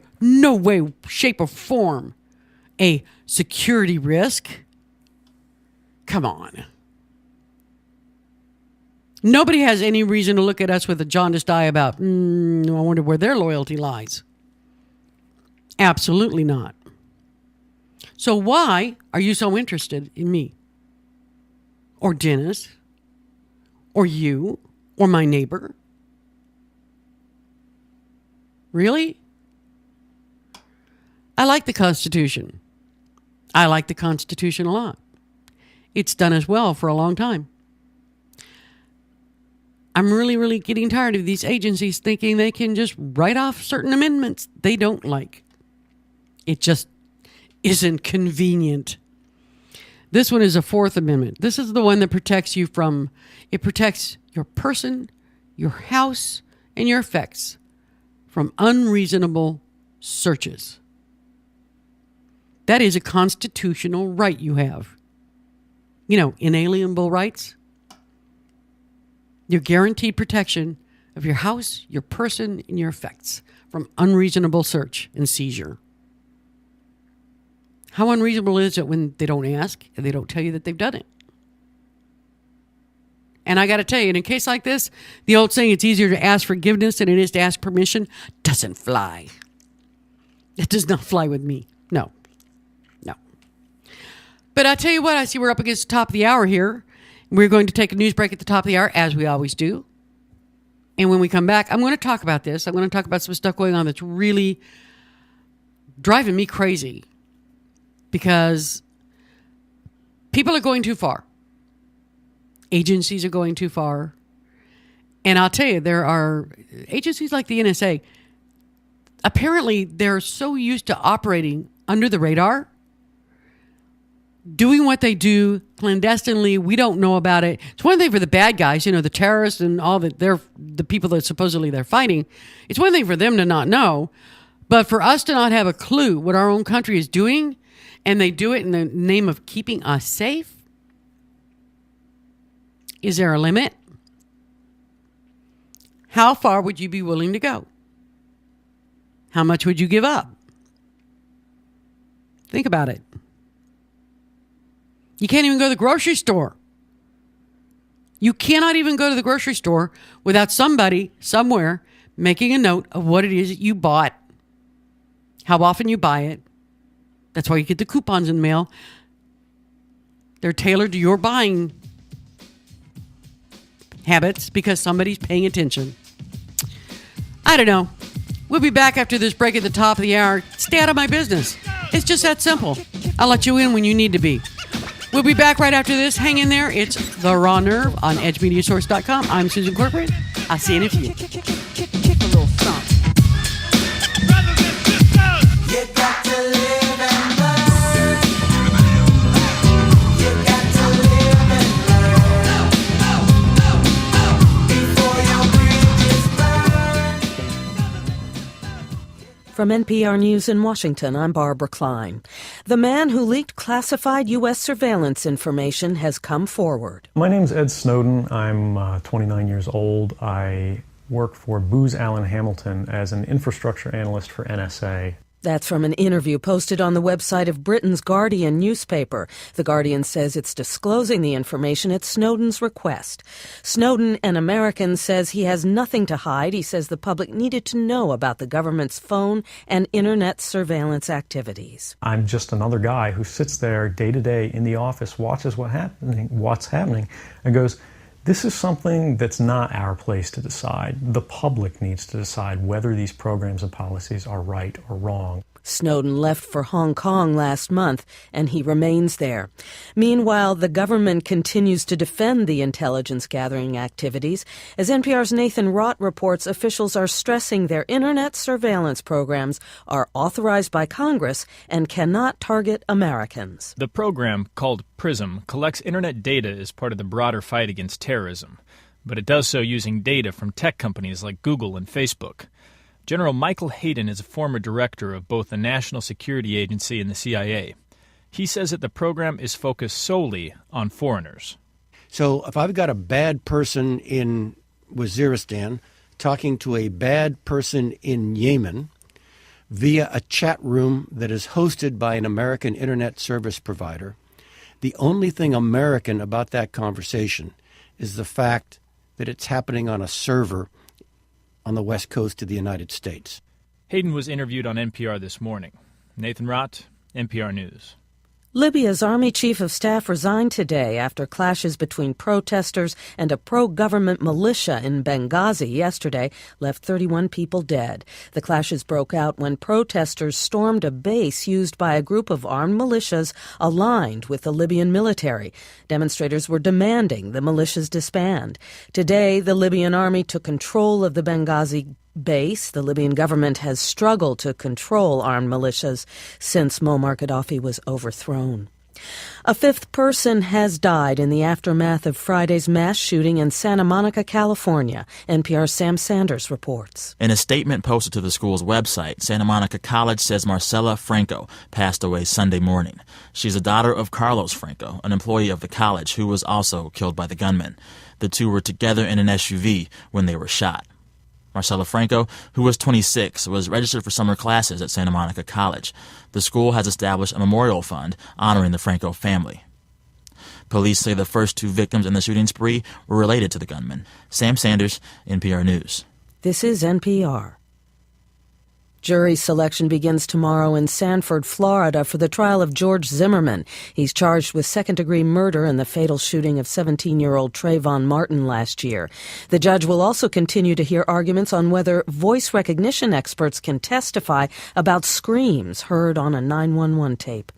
shape, or form a security risk. Come on. Nobody has any reason to look at us with a jaundiced eye about, I wonder where their loyalty lies. Absolutely not. So why are you so interested in me? Or Dennis? Or you? Or my neighbor? Really? I like the Constitution. I like the Constitution a lot. It's done us well for a long time. I'm really getting tired of these agencies thinking they can just write off certain amendments they don't like. It just isn't convenient. This one is a Fourth Amendment. This is the one that protects you from, it protects your person, your house, and your effects from unreasonable searches. That is a constitutional right you have. You know, inalienable rights. Your guaranteed protection of your house, your person, and your effects from unreasonable search and seizure. How unreasonable is it when they don't ask and they don't tell you that they've done it? And I got to tell you, in a case like this, the old saying, it's easier to ask forgiveness than it is to ask permission, doesn't fly. It does not fly with me. No. But I tell you what, I see we're up against the top of the hour here. We're going to take a news break at the top of the hour, as we always do. And when we come back, I'm going to talk about this. I'm going to talk about some stuff going on that's really driving me crazy. Because people are going too far. Agencies are going too far. And I'll tell you, there are agencies like the NSA. Apparently, they're so used to operating under the radar, doing what they do clandestinely. We don't know about it. It's one thing for the bad guys, you know, the terrorists and all that, they're the people that supposedly they're fighting. It's one thing for them to not know, but for us to not have a clue what our own country is doing, and they do it in the name of keeping us safe. Is there a limit? How far would you be willing to go? How much would you give up? Think about it. You can't even go to the grocery store. You cannot even go to the grocery store without somebody somewhere making a note of what it is that you bought, how often you buy it. That's why you get the coupons in the mail. They're tailored to your buying habits because somebody's paying attention. I don't know. We'll be back after this break at the top of the hour. Stay out of my business. It's just that simple. I'll let you in when you need to be. We'll be back right after this. Hang in there. It's The Raw Nerve on EdgeMediaSource.com. I'm Susan Corcoran. I'll see you in a few. Kick a little something. You got to live and learn. You got to live and learn. Before you From NPR News in Washington, I'm Barbara Klein. The man who leaked classified U.S. surveillance information has come forward. My name's Ed Snowden. I'm 29 years old. I work for Booz Allen Hamilton as an infrastructure analyst for NSA. That's from an interview posted on the website of Britain's Guardian newspaper. The Guardian says it's disclosing the information at Snowden's request. Snowden, an American, says he has nothing to hide. He says the public needed to know about the government's phone and internet surveillance activities. I'm just another guy who sits there day to day in the office, watches what's happening, and goes, this is something that's not our place to decide. The public needs to decide whether these programs and policies are right or wrong. Snowden left for Hong Kong last month, and he remains there. Meanwhile, the government continues to defend the intelligence-gathering activities. As NPR's Nathan Rott reports, officials are stressing their internet surveillance programs are authorized by Congress and cannot target Americans. The program, called PRISM, collects internet data as part of the broader fight against terrorism, but it does so using data from tech companies like Google and Facebook. General Michael Hayden is a former director of both the National Security Agency and the CIA. He says that the program is focused solely on foreigners. So if I've got a bad person in Waziristan talking to a bad person in Yemen via a chat room that is hosted by an American internet service provider, the only thing American about that conversation is the fact that it's happening on a server on the west coast of the United States. Hayden was interviewed on NPR this morning. Nathan Rott, NPR News. Libya's Army Chief of Staff resigned today after clashes between protesters and a pro-government militia in Benghazi yesterday left 31 people dead. The clashes broke out when protesters stormed a base used by a group of armed militias aligned with the Libyan military. Demonstrators were demanding the militias disband. Today, the Libyan army took control of the Benghazi base. The Libyan government has struggled to control armed militias since Muammar Gaddafi was overthrown. A fifth person has died in the aftermath of Friday's mass shooting in Santa Monica, California. NPR's Sam Sanders reports. In a statement posted to the school's website, Santa Monica College says Marcela Franco passed away Sunday morning. She's the daughter of Carlos Franco, an employee of the college who was also killed by the gunman. The two were together in an SUV when they were shot. Marcela Franco, who was 26, was registered for summer classes at Santa Monica College. The school has established a memorial fund honoring the Franco family. Police say the first two victims in the shooting spree were related to the gunman. Sam Sanders, NPR News. This is NPR. Jury selection begins tomorrow in Sanford, Florida, for the trial of George Zimmerman. He's charged with second-degree murder in the fatal shooting of 17-year-old Trayvon Martin last year. The judge will also continue to hear arguments on whether voice recognition experts can testify about screams heard on a 911 tape.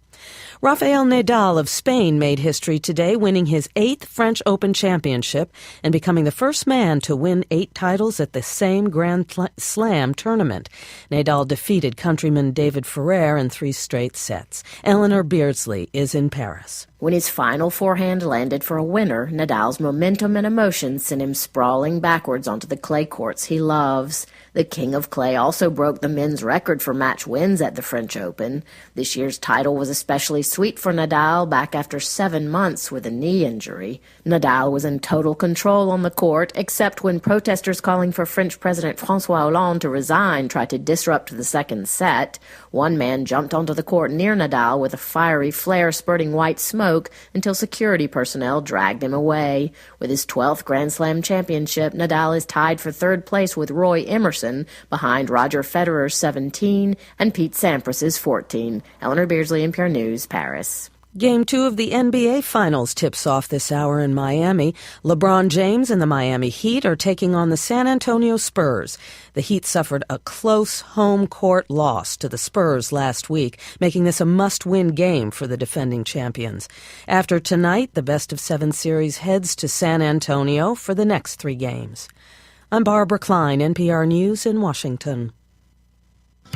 Rafael Nadal of Spain made history today, winning his 8th French Open championship and becoming the first man to win 8 titles at the same Grand Slam tournament. Nadal defeated countryman David Ferrer in 3 straight sets. Eleanor Beardsley is in Paris. When his final forehand landed for a winner, Nadal's momentum and emotion sent him sprawling backwards onto the clay courts he loves. The King of Clay also broke the men's record for match wins at the French Open. This year's title was especially sweet for Nadal back after 7 months with a knee injury. Nadal was in total control on the court, except when protesters calling for French President François Hollande to resign tried to disrupt the second set. One man jumped onto the court near Nadal with a fiery flare spurting white smoke until security personnel dragged him away. With his 12th Grand Slam championship, Nadal is tied for 3rd place with Roy Emerson, behind Roger Federer's 17 and Pete Sampras's 14. Eleanor Beardsley, NPR News, Paris. Game 2 of the NBA Finals tips off this hour in Miami. LeBron James and the Miami Heat are taking on the San Antonio Spurs. The Heat suffered a close home court loss to the Spurs last week, making this a must-win game for the defending champions. After tonight, the best-of-7 series heads to San Antonio for the next 3 games. I'm Barbara Klein, NPR News in Washington.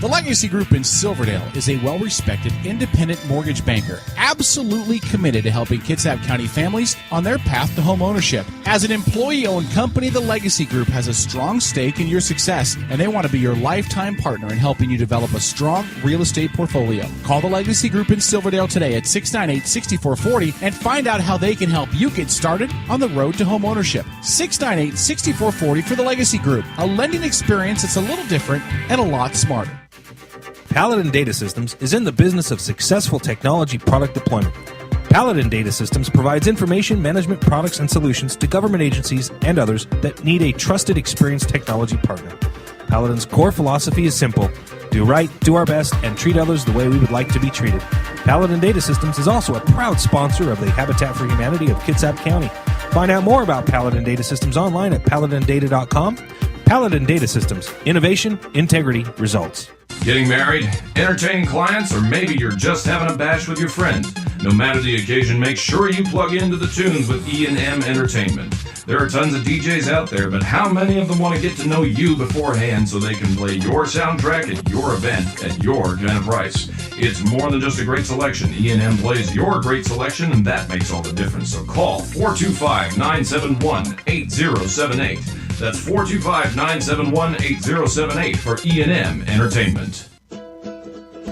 The Legacy Group in Silverdale is a well-respected independent mortgage banker, absolutely committed to helping Kitsap County families on their path to home ownership. As an employee-owned company, the Legacy Group has a strong stake in your success, and they want to be your lifetime partner in helping you develop a strong real estate portfolio. Call the Legacy Group in Silverdale today at 698-6440 and find out how they can help you get started on the road to home ownership. 698-6440 for the Legacy Group, a lending experience that's a little different and a lot smarter. Paladin Data Systems is in the business of successful technology product deployment. Paladin Data Systems provides information management products and solutions to government agencies and others that need a trusted, experienced technology partner. Paladin's core philosophy is simple: do right, do our best, and treat others the way we would like to be treated. Paladin Data Systems is also a proud sponsor of the Habitat for Humanity of Kitsap County. Find out more about Paladin Data Systems online at paladindata.com. Paladin Data Systems. Innovation, integrity, results. Getting married, entertaining clients, or maybe you're just having a bash with your friends. No matter the occasion, make sure you plug into the tunes with E&M Entertainment. There are tons of DJs out there, but how many of them want to get to know you beforehand so they can play your soundtrack at your event at your kind of price? It's more than just a great selection. E&M plays your great selection, and that makes all the difference. So call 425-971-8078. That's 425-971-8078 for E&M Entertainment.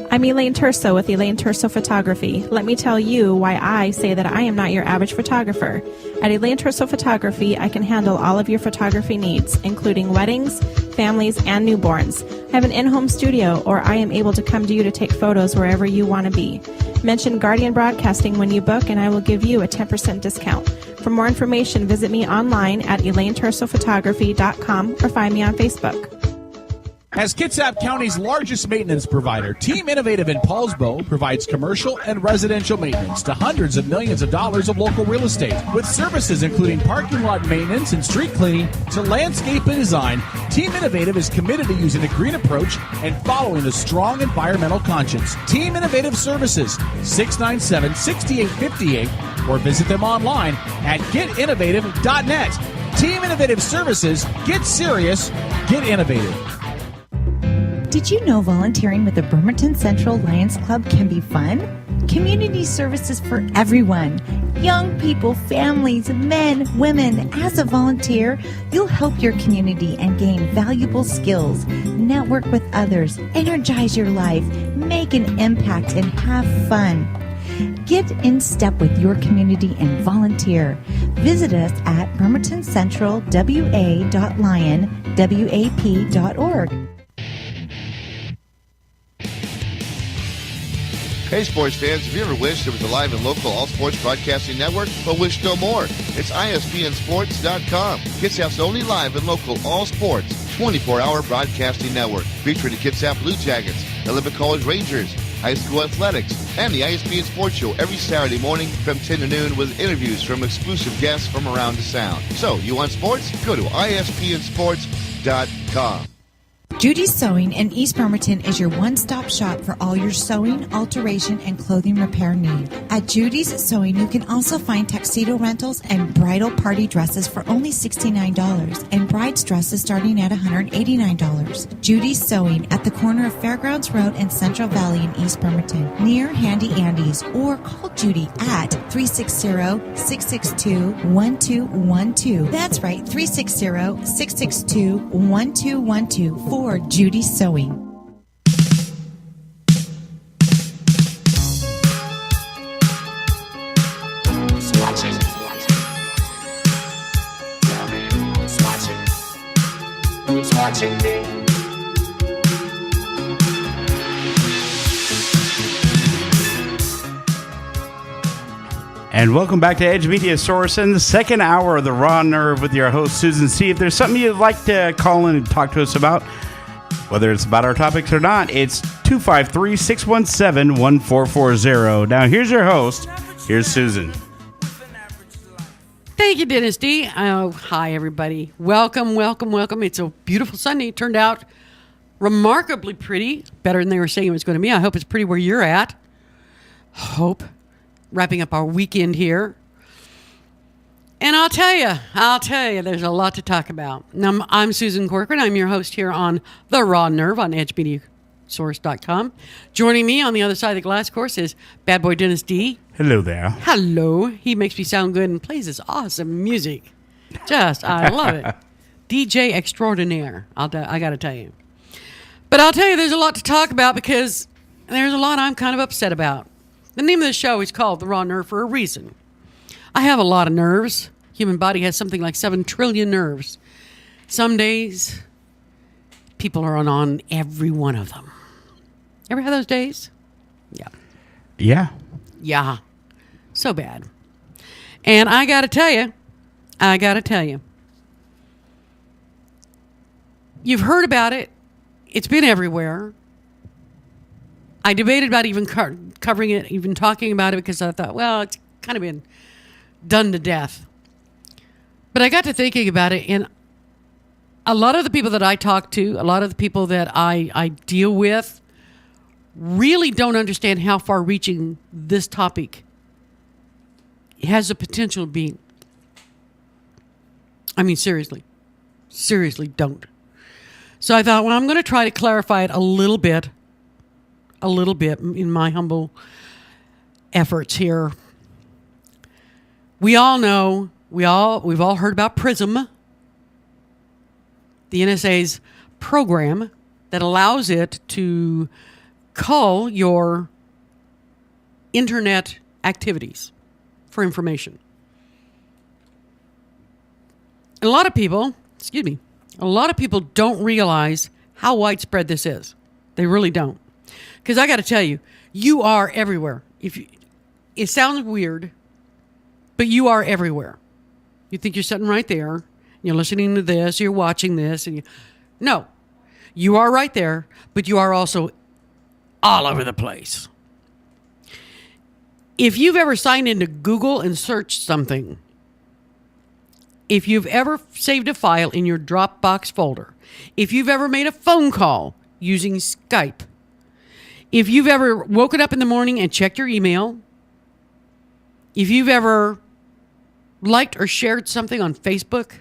I'm Elaine Terso with Elaine Terso Photography. Let me tell you why I say that I am not your average photographer. At Elaine Terso Photography, I can handle all of your photography needs, including weddings, families, and newborns. I have an in-home studio, or I am able to come to you to take photos wherever you want to be. Mention Guardian Broadcasting when you book, and I will give you a 10% discount. For more information, visit me online at ElaineTersoPhotography.com or find me on Facebook. As Kitsap County's largest maintenance provider, Team Innovative in Paulsbo provides commercial and residential maintenance to hundreds of millions of dollars of local real estate. With services including parking lot maintenance and street cleaning to landscape and design, Team Innovative is committed to using a green approach and following a strong environmental conscience. Team Innovative Services, 697-6858, or visit them online at getinnovative.net. Team Innovative Services, get serious, get innovative. Did you know volunteering with the Bremerton Central Lions Club can be fun? Community services for everyone. Young people, families, men, women. As a volunteer, you'll help your community and gain valuable skills, network with others, energize your life, make an impact, and have fun. Get in step with your community and volunteer. Visit us at bremertoncentralwa.lionwap.org. Hey, sports fans, have you ever wished there was a live and local all-sports broadcasting network, but wish no more? It's ISPNsports.com. Kitsap's only live and local all-sports 24-hour broadcasting network, featuring the Kitsap Blue Jackets, Olympic College Rangers, high school athletics, and the ISPN Sports Show every Saturday morning from 10 to noon with interviews from exclusive guests from around the Sound. So, you want sports? Go to ISPNsports.com. Judy's Sewing in East Bremerton is your one-stop shop for all your sewing, alteration, and clothing repair need. At Judy's Sewing, you can also find tuxedo rentals and bridal party dresses for only $69 and bride's dresses starting at $189. Judy's Sewing at the corner of Fairgrounds Road and Central Valley in East Bremerton, near Handy Andy's, or call Judy at 360-662-1212. That's right, 360-662-1212 for Judy Sewing. Who's watching me? And welcome back to Edge Media Source in the second hour of the Raw Nerve with your host, Susan C. If there's something you'd like to call in and talk to us about, whether it's about our topics or not, it's 253-617-1440. Now, here's your host. Here's Susan. Thank you, Dennis D. Oh, hi, everybody. Welcome, welcome, welcome. It's a beautiful Sunday. It turned out remarkably pretty. Better than they were saying it was going to be. I hope it's pretty where you're at. Hope. Wrapping up our weekend here. And I'll tell you, there's a lot to talk about. Now, I'm Susan Corcoran. I'm your host here on The Raw Nerve on Edge Media edgesource.com. Joining me on the other side of the glass, of course, is Bad Boy Dennis D. Hello there. Hello. He makes me sound good and plays this awesome music. I love it. DJ extraordinaire, I got to tell you. But I'll tell you, there's a lot to talk about because there's a lot I'm kind of upset about. The name of the show is called The Raw Nerve for a reason. I have a lot of nerves. Human body has something like 7 trillion nerves. Some days, people are on every one of them. Ever had those days? Yeah. Yeah. Yeah. So bad. And I got to tell you, you've heard about it. It's been everywhere. I debated about even covering it, even talking about it, because I thought, well, it's kind of been done to death. But I got to thinking about it, and a lot of the people that I talk to, a lot of the people that I deal with, really don't understand how far-reaching this topic has the potential of being. I mean, seriously don't. So I thought, well, I'm going to try to clarify it a little bit in my humble efforts here. We all know, we've all heard about PRISM, the NSA's program that allows it to cull your internet activities for information. And a lot of people don't realize how widespread this is. They really don't. Because I got to tell you, you are everywhere. It sounds weird, but you are everywhere. You think you're sitting right there, you're listening to this, you're watching this, no, you are right there, but you are also all over the place. If you've ever signed into Google and searched something, if you've ever saved a file in your Dropbox folder, if you've ever made a phone call using Skype, if you've ever woken up in the morning and checked your email, if you've ever liked or shared something on Facebook,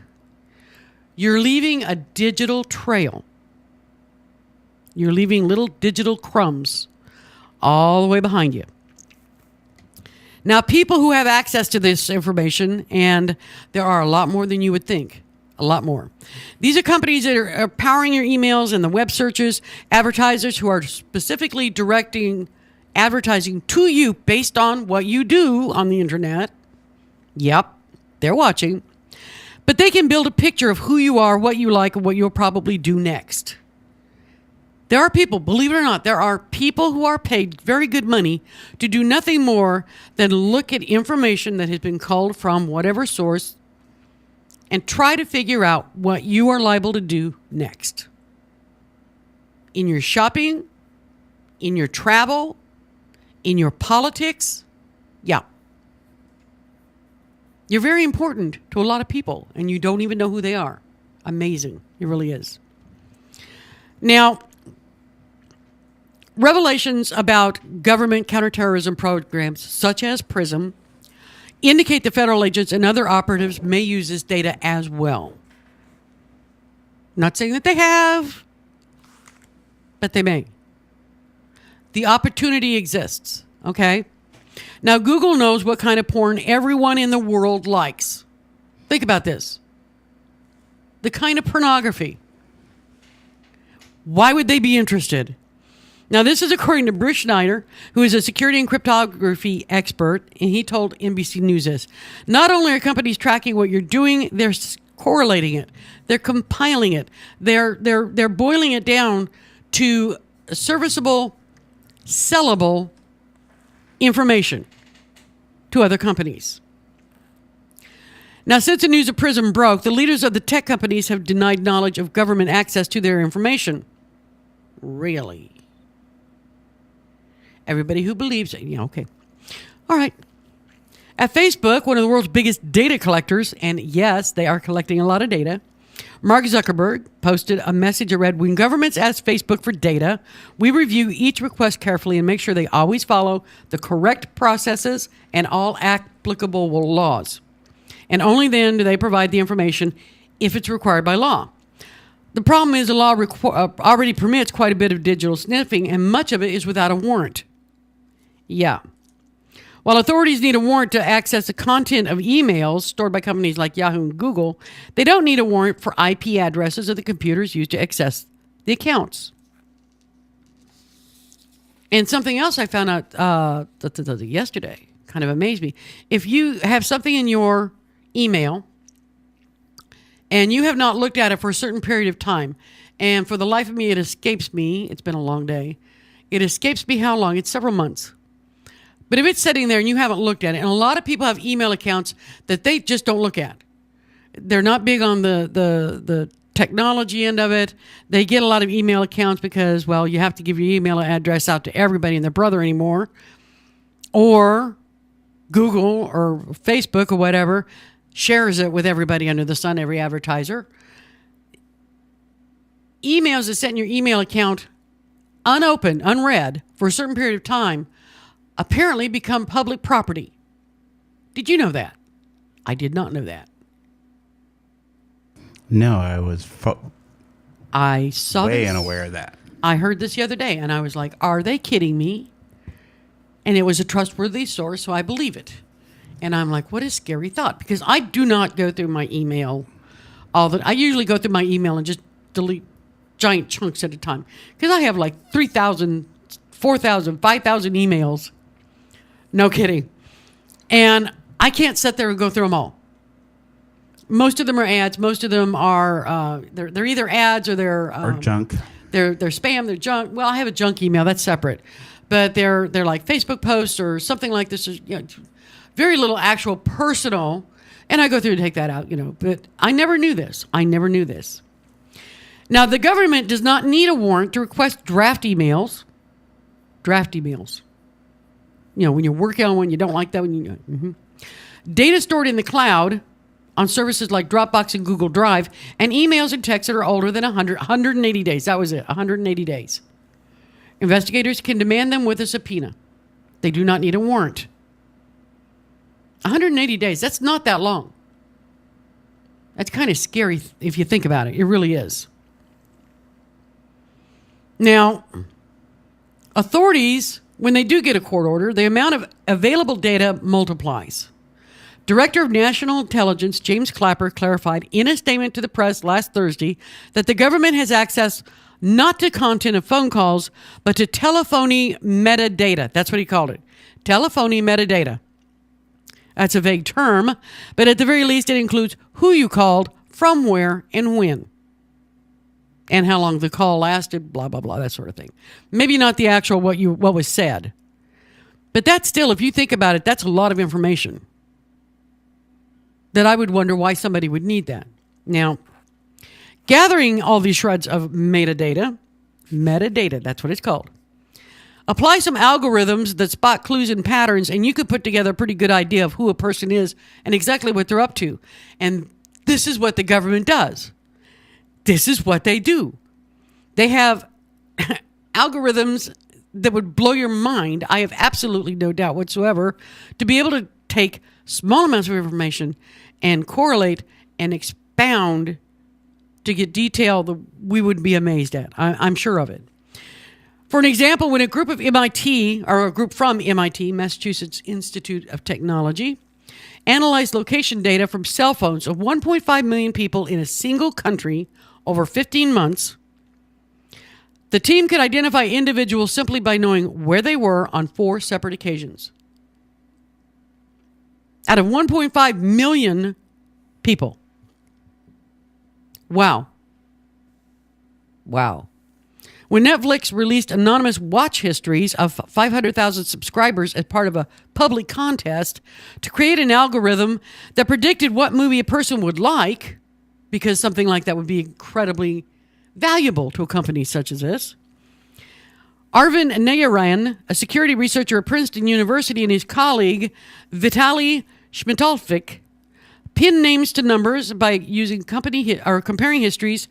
you're leaving a digital trail. You're leaving little digital crumbs all the way behind you. Now, people who have access to this information, and there are a lot more than you would think, a lot more. These are companies that are powering your emails and the web searches, advertisers who are specifically directing advertising to you based on what you do on the internet. Yep, they're watching. But they can build a picture of who you are, what you like, and what you'll probably do next. There are people, believe it or not, there are people who are paid very good money to do nothing more than look at information that has been culled from whatever source and try to figure out what you are liable to do next. In your shopping, in your travel, in your politics, yeah. You're very important to a lot of people, and you don't even know who they are. Amazing. It really is. Now, revelations about government counterterrorism programs, such as PRISM, indicate the federal agents and other operatives may use this data as well. Not saying that they have, but they may. The opportunity exists, okay? Now, Google knows what kind of porn everyone in the world likes. Think about this. The kind of pornography. Why would they be interested? Now, this is according to Bruce Schneider, who is a security and cryptography expert, and he told NBC News this. Not only are companies tracking what you're doing, they're correlating it. They're compiling it. They're boiling it down to serviceable, sellable information to other companies. Now, since the news of PRISM broke, the leaders of the tech companies have denied knowledge of government access to their information. Really? Everybody who believes it. Yeah, okay. All right. At Facebook, one of the world's biggest data collectors, and yes, they are collecting a lot of data, Mark Zuckerberg posted a message that read, "When governments ask Facebook for data, we review each request carefully and make sure they always follow the correct processes and all applicable laws. And only then do they provide the information if it's required by law. The problem is the law already permits quite a bit of digital sniffing, and much of it is without a warrant. Yeah. While authorities need a warrant to access the content of emails stored by companies like Yahoo and Google, they don't need a warrant for IP addresses of the computers used to access the accounts. And something else I found out yesterday kind of amazed me. If you have something in your email and you have not looked at it for a certain period of time, and for the life of me, it escapes me. It's been a long day. It escapes me how long? It's several months. But if it's sitting there and you haven't looked at it, and a lot of people have email accounts that they just don't look at. They're not big on the technology end of it. They get a lot of email accounts because, well, you have to give your email address out to everybody and their brother anymore. Or Google or Facebook or whatever shares it with everybody under the sun, every advertiser. Emails that sit in your email account unopened, unread, for a certain period of time, apparently become public property. Did you know that? I did not know that. No, I was I saw way this. unaware of that. I heard this the other day, and I was like, are they kidding me? And it was a trustworthy source, so I believe it. And I'm like, what a scary thought, because I do not go through my email I usually go through my email and just delete giant chunks at a time, because I have like 3,000, 4,000, 5,000 emails. No kidding. And I can't sit there and go through them all. Most of them are ads. Most of them are they're either ads or they're or junk. They're spam. They're junk. Well, I have a junk email. That's separate. But they're like Facebook posts or something like this. Very little actual personal. And I go through and take that out. But I never knew this. Now, the government does not need a warrant to request draft emails. Draft emails. When you're working on one, you don't like that one. Data stored in the cloud on services like Dropbox and Google Drive, and emails and texts that are older than 180 days. That was it, 180 days. Investigators can demand them with a subpoena. They do not need a warrant. 180 days, that's not that long. That's kind of scary if you think about it. It really is. Now, authorities, when they do get a court order, the amount of available data multiplies. Director of National Intelligence James Clapper clarified in a statement to the press last Thursday that the government has access not to content of phone calls, but to telephony metadata. That's what he called it. Telephony metadata. That's a vague term, but at the very least it includes who you called, from where, and when. And how long the call lasted, blah, blah, blah, that sort of thing. Maybe not the actual what was said. But that's still, if you think about it, that's a lot of information. That I would wonder why somebody would need that. Now, gathering all these shreds of metadata, that's what it's called. Apply some algorithms that spot clues and patterns, and you could put together a pretty good idea of who a person is and exactly what they're up to. And this is what the government does. This is what they do. They have algorithms that would blow your mind, I have absolutely no doubt whatsoever, to be able to take small amounts of information and correlate and expound to get detail that we would be amazed at. I'm sure of it. For an example, when a group from MIT, Massachusetts Institute of Technology, analyzed location data from cell phones of 1.5 million people in a single country over 15 months, the team could identify individuals simply by knowing where they were on 4 separate occasions. Out of 1.5 million people. Wow. When Netflix released anonymous watch histories of 500,000 subscribers as part of a public contest to create an algorithm that predicted what movie a person would like, because something like that would be incredibly valuable to a company such as this, Arvind Narayan, a security researcher at Princeton University, and his colleague Vitaly Shmitalvik pinned names to numbers by using comparing histories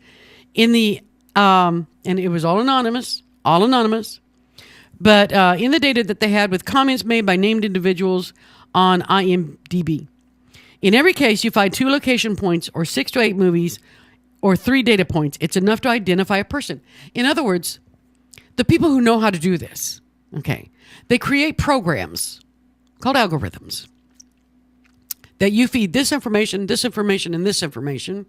in the and it was all anonymous, but in the data that they had with comments made by named individuals on IMDb. In every case, you find 2 location points or 6 to 8 movies or 3 data points. It's enough to identify a person. In other words, the people who know how to do this, okay, they create programs called algorithms that you feed this information, and this information,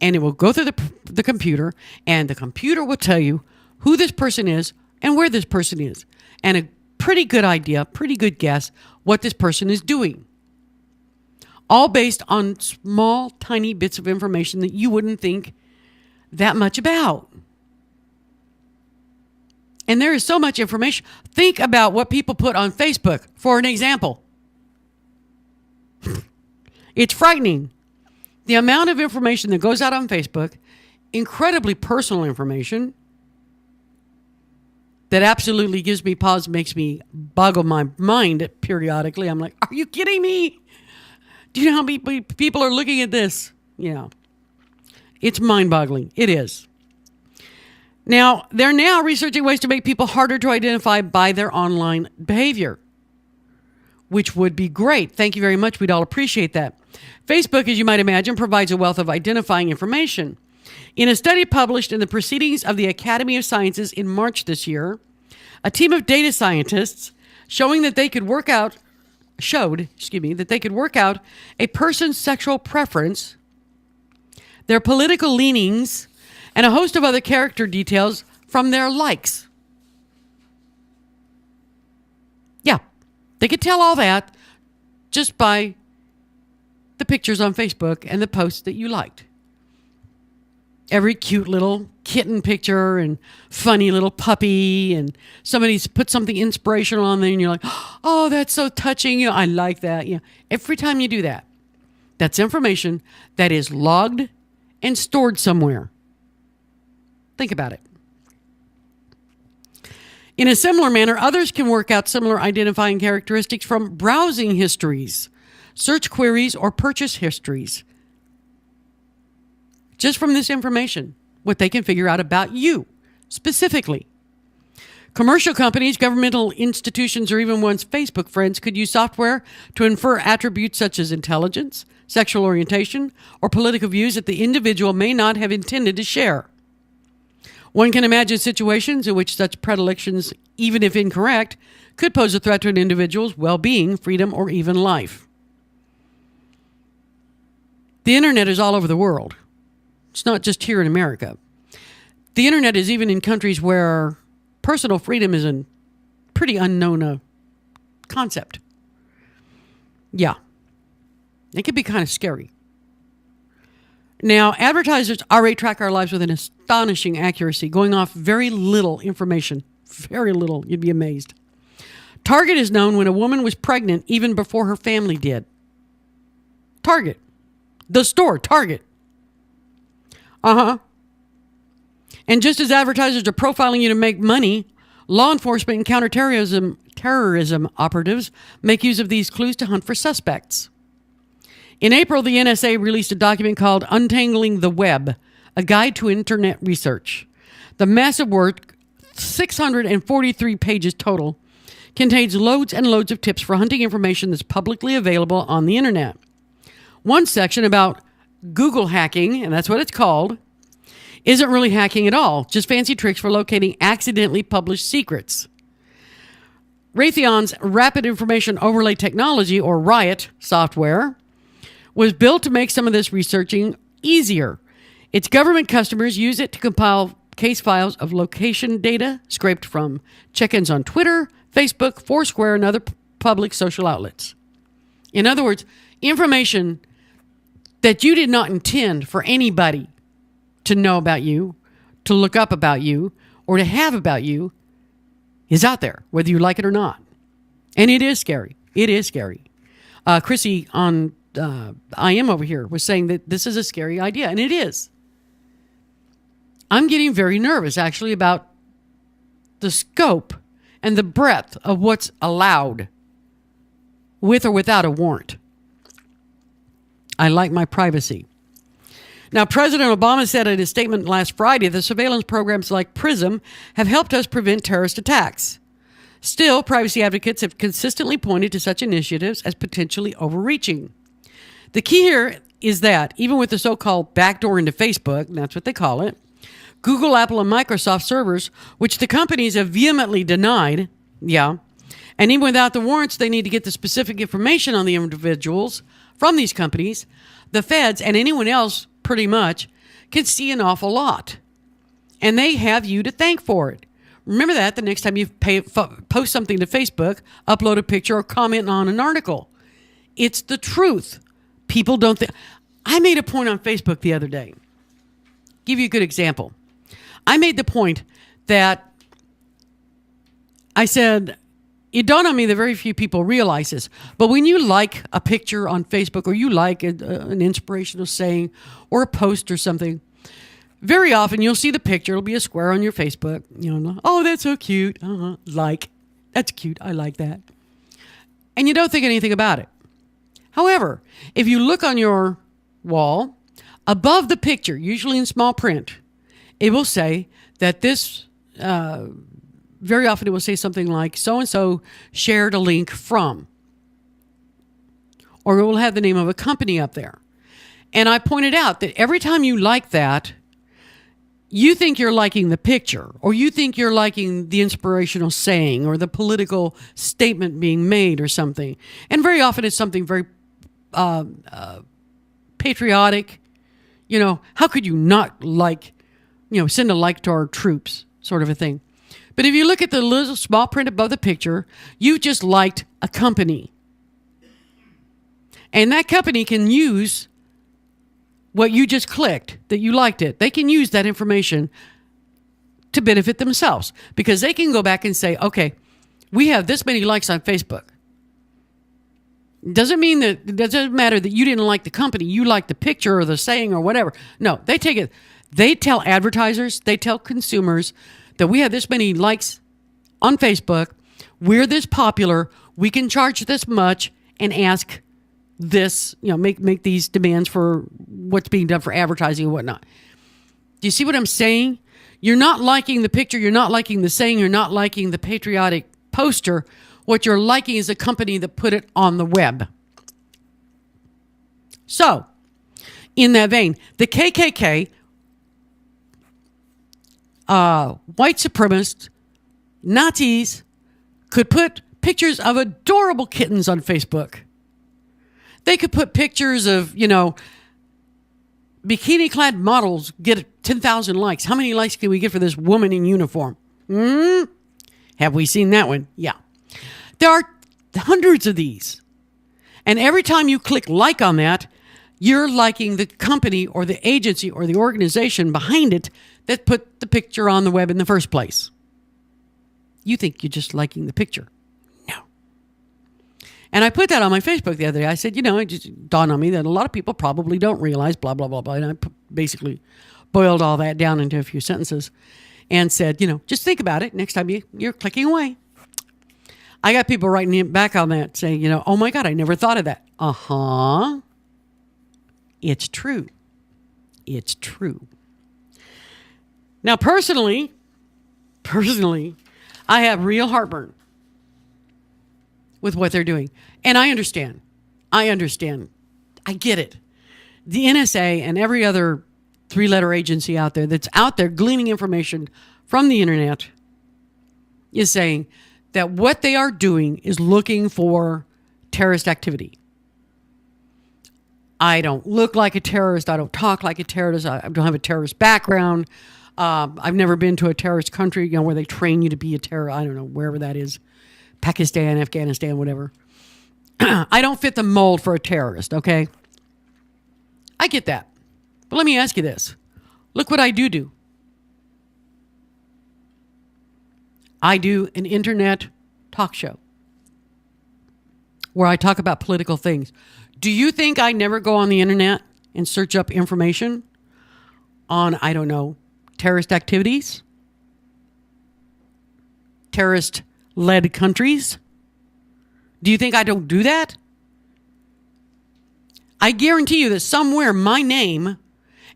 and it will go through the computer, and the computer will tell you who this person is and where this person is, and a pretty good idea, pretty good guess what this person is doing. All based on small, tiny bits of information that you wouldn't think that much about. And there is so much information. Think about what people put on Facebook, for an example. It's frightening. The amount of information that goes out on Facebook, incredibly personal information, that absolutely gives me pause, makes me boggle my mind periodically. I'm like, are you kidding me? Do you know how many people are looking at this? Yeah. It's mind-boggling. It is. Now, they're now researching ways to make people harder to identify by their online behavior, which would be great. Thank you very much. We'd all appreciate that. Facebook, as you might imagine, provides a wealth of identifying information. In a study published in the Proceedings of the Academy of Sciences in March this year, a team of data scientists showed that they could work out a person's sexual preference, their political leanings, and a host of other character details from their likes. Yeah, they could tell all that just by the pictures on Facebook and the posts that you liked. Every cute little kitten picture and funny little puppy, and somebody's put something inspirational on there and you're like, oh, that's so touching. You know, I like that. You know, every time you do that, that's information that is logged and stored somewhere. Think about it. In a similar manner, others can work out similar identifying characteristics from browsing histories, search queries, or purchase histories. Just from this information, what they can figure out about you specifically. Commercial companies, governmental institutions, or even one's Facebook friends could use software to infer attributes such as intelligence, sexual orientation, or political views that the individual may not have intended to share. One can imagine situations in which such predilections, even if incorrect, could pose a threat to an individual's well-being, freedom, or even life. The internet is all over the world. It's not just here in America. The internet is even in countries where personal freedom is a pretty unknown concept. Yeah. It can be kind of scary. Now, advertisers already track our lives with an astonishing accuracy, going off very little information. Very little. You'd be amazed. Target is known when a woman was pregnant even before her family did. Target. The store, Target. And just as advertisers are profiling you to make money, law enforcement and counterterrorism operatives make use of these clues to hunt for suspects. In April, the NSA released a document called Untangling the Web, a guide to internet research. The massive work, 643 pages total, contains loads and loads of tips for hunting information that's publicly available on the internet. One section about Google hacking, and that's what it's called, isn't really hacking at all, just fancy tricks for locating accidentally published secrets. Raytheon's Rapid Information Overlay Technology, or RIOT software, was built to make some of this researching easier. Its government customers use it to compile case files of location data scraped from check-ins on Twitter, Facebook, Foursquare, and other public social outlets. In other words, information that you did not intend for anybody to know about you, to look up about you, or to have about you is out there, whether you like it or not. And it is scary. It is scary. Chrissy on I Am over here was saying that this is a scary idea, and it is. I'm getting very nervous, actually, about the scope and the breadth of what's allowed with or without a warrant. I like my privacy. Now, President Obama said in his statement last Friday that surveillance programs like PRISM have helped us prevent terrorist attacks. Still, privacy advocates have consistently pointed to such initiatives as potentially overreaching. The key here is that even with the so-called backdoor into Facebook, and that's what they call it, Google, Apple, and Microsoft servers, which the companies have vehemently denied, and even without the warrants, they need to get the specific information on the individuals from these companies, the feds and anyone else pretty much can see an awful lot. And they have you to thank for it. Remember that the next time you post something to Facebook, upload a picture or comment on an article. It's the truth. People don't think. I made a point on Facebook the other day. Give you a good example. I made the point that I said, it dawned on me that very few people realize this, but when you like a picture on Facebook or you like an inspirational saying or a post or something, very often you'll see the picture. It'll be a square on your Facebook. Oh, that's so cute. Like, that's cute. I like that. And you don't think anything about it. However, if you look on your wall, above the picture, usually in small print, it will say that this, very often it will say something like, so-and-so shared a link from. Or it will have the name of a company up there. And I pointed out that every time you like that, you think you're liking the picture, or you think you're liking the inspirational saying or the political statement being made or something. And very often it's something very patriotic. How could you not like, send a like to our troops, sort of a thing. But if you look at the little small print above the picture, you just liked a company. And that company can use what you just clicked, that you liked it. They can use that information to benefit themselves because they can go back and say, okay, we have this many likes on Facebook. It doesn't matter that you didn't like the company. You liked the picture or the saying or whatever. No, they take it. They tell advertisers, they tell consumers that we have this many likes on Facebook. We're this popular. We can charge this much and ask this, make these demands for what's being done for advertising and whatnot. Do you see what I'm saying? You're not liking the picture. You're not liking the saying. You're not liking the patriotic poster. What you're liking is a company that put it on the web. So, in that vein, the KKK, white supremacists, Nazis could put pictures of adorable kittens on Facebook. They could put pictures of, bikini-clad models get 10,000 likes. How many likes can we get for this woman in uniform? Have we seen that one? Yeah. There are hundreds of these. And every time you click like on that, you're liking the company or the agency or the organization behind it that put the picture on the web in the first place. You think you're just liking the picture. No. And I put that on my Facebook the other day. I said, it just dawned on me that a lot of people probably don't realize blah, blah, blah, blah. And I basically boiled all that down into a few sentences and said, just think about it next time you're clicking away. I got people writing back on that saying, oh my God, I never thought of that. It's true. It's true. Now, personally, I have real heartburn with what they're doing. And I understand. I get it. The NSA and every other three-letter agency out there that's out there gleaning information from the internet is saying that what they are doing is looking for terrorist activity. I don't look like a terrorist. I don't talk like a terrorist. I don't have a terrorist background. I've never been to a terrorist country, where they train you to be a terrorist. I don't know, wherever that is. Pakistan, Afghanistan, whatever. I don't fit the mold for a terrorist, okay? I get that. But let me ask you this. Look what I do. I do an internet talk show where I talk about political things. Do you think I never go on the internet and search up information on, I don't know, terrorist activities? Terrorist-led countries? Do you think I don't do that? I guarantee you that somewhere my name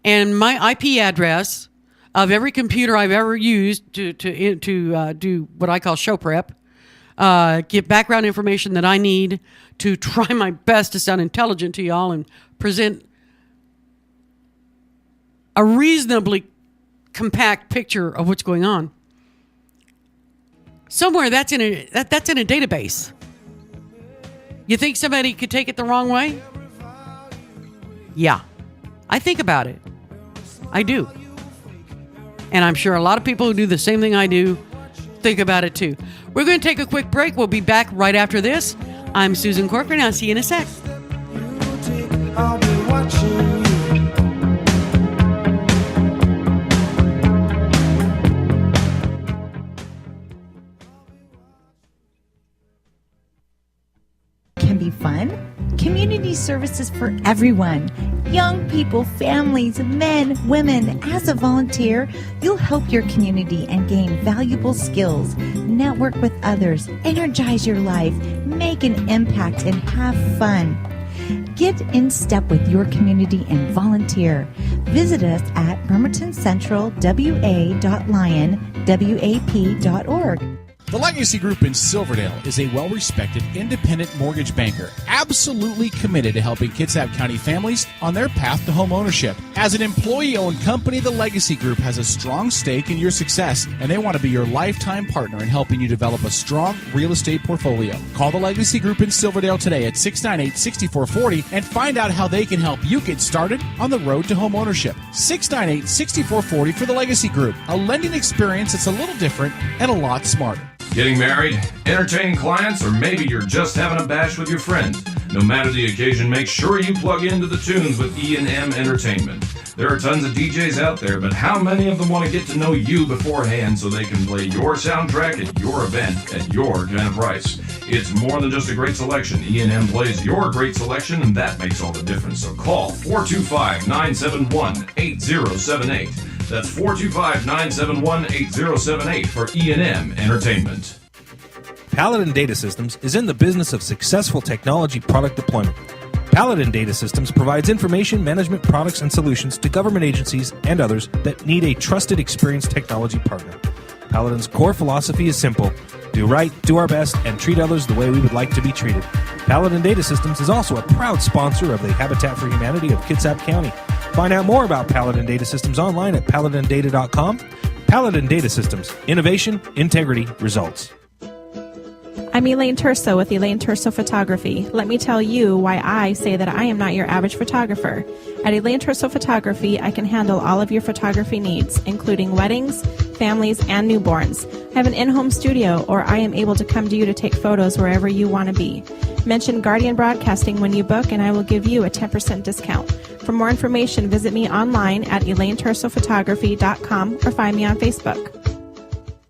and my IP address of every computer I've ever used to do what I call show prep, get background information that I need to try my best to sound intelligent to y'all and present a reasonably compact picture of what's going on. Somewhere that's in a database. You think somebody could take it the wrong way? Yeah. I think about it. I do. And I'm sure a lot of people who do the same thing I do think about it too. We're going to take a quick break. We'll be back right after this. I'm Susan Corcoran. I'll see you in a sec. I'll be watching you. Can be fun. Community services for everyone. Young people, families, men, women. As a volunteer, you'll help your community and gain valuable skills, network with others, energize your life, make an impact, and have fun. Get in step with your community and volunteer. Visit us at bremertoncentralwa.lion.wap.org. The Legacy Group in Silverdale is a well-respected independent mortgage banker, absolutely committed to helping Kitsap County families on their path to home ownership. As an employee-owned company, the Legacy Group has a strong stake in your success, and they want to be your lifetime partner in helping you develop a strong real estate portfolio. Call the Legacy Group in Silverdale today at 698-6440 and find out how they can help you get started on the road to home ownership. 698-6440 for the Legacy Group, a lending experience that's a little different and a lot smarter. Getting married, entertaining clients, or maybe you're just having a bash with your friends. No matter the occasion, make sure you plug into the tunes with E&M Entertainment. There are tons of DJs out there, but how many of them want to get to know you beforehand so they can play your soundtrack at your event at your kind of price? It's more than just a great selection. E&M plays your great selection, and that makes all the difference. So call 425-971-8078. That's 425-971-8078 for E&M Entertainment. Paladin Data Systems is in the business of successful technology product deployment. Paladin Data Systems provides information management products and solutions to government agencies and others that need a trusted, experienced technology partner. Paladin's core philosophy is simple: do right, do our best, and treat others the way we would like to be treated. Paladin Data Systems is also a proud sponsor of the Habitat for Humanity of Kitsap County. Find out more about Paladin Data Systems online at paladindata.com. Paladin Data Systems. Innovation, integrity, results. I'm Elaine Terso with Elaine Terso Photography. Let me tell you why I say that I am not your average photographer. At Elaine Terso Photography, I can handle all of your photography needs, including weddings, families, and newborns. I have an in-home studio, or I am able to come to you to take photos wherever you want to be. Mention Guardian Broadcasting when you book, and I will give you a 10% discount. For more information, visit me online at ElaineTersoPhotography.com or find me on Facebook.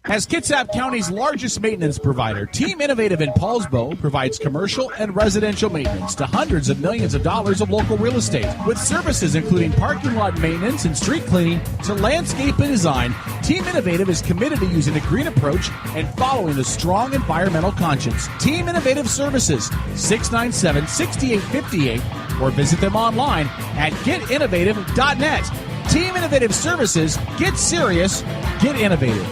As Kitsap County's largest maintenance provider, Team Innovative in Paulsbo provides commercial and residential maintenance to hundreds of millions of dollars of local real estate. With services including parking lot maintenance and street cleaning to landscape and design, Team Innovative is committed to using a green approach and following a strong environmental conscience. Team Innovative Services, 697-6858, or visit them online at getinnovative.net. Team Innovative Services, get serious, get innovative.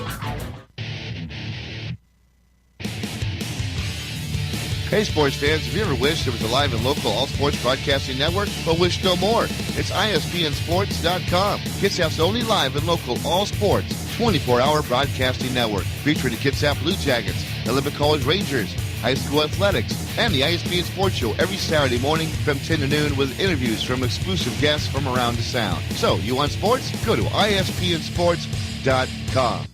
Hey, sports fans, have you ever wished there was a live and local all-sports broadcasting network, but wish no more? It's ISPNSports.com, Kitsap's only live and local all-sports 24-hour broadcasting network, featuring the Kitsap Blue Jackets, Olympic College Rangers, high school athletics, and the ISPN Sports Show every Saturday morning from 10 to noon with interviews from exclusive guests from around the Sound. So, you want sports? Go to ISPNSports.com.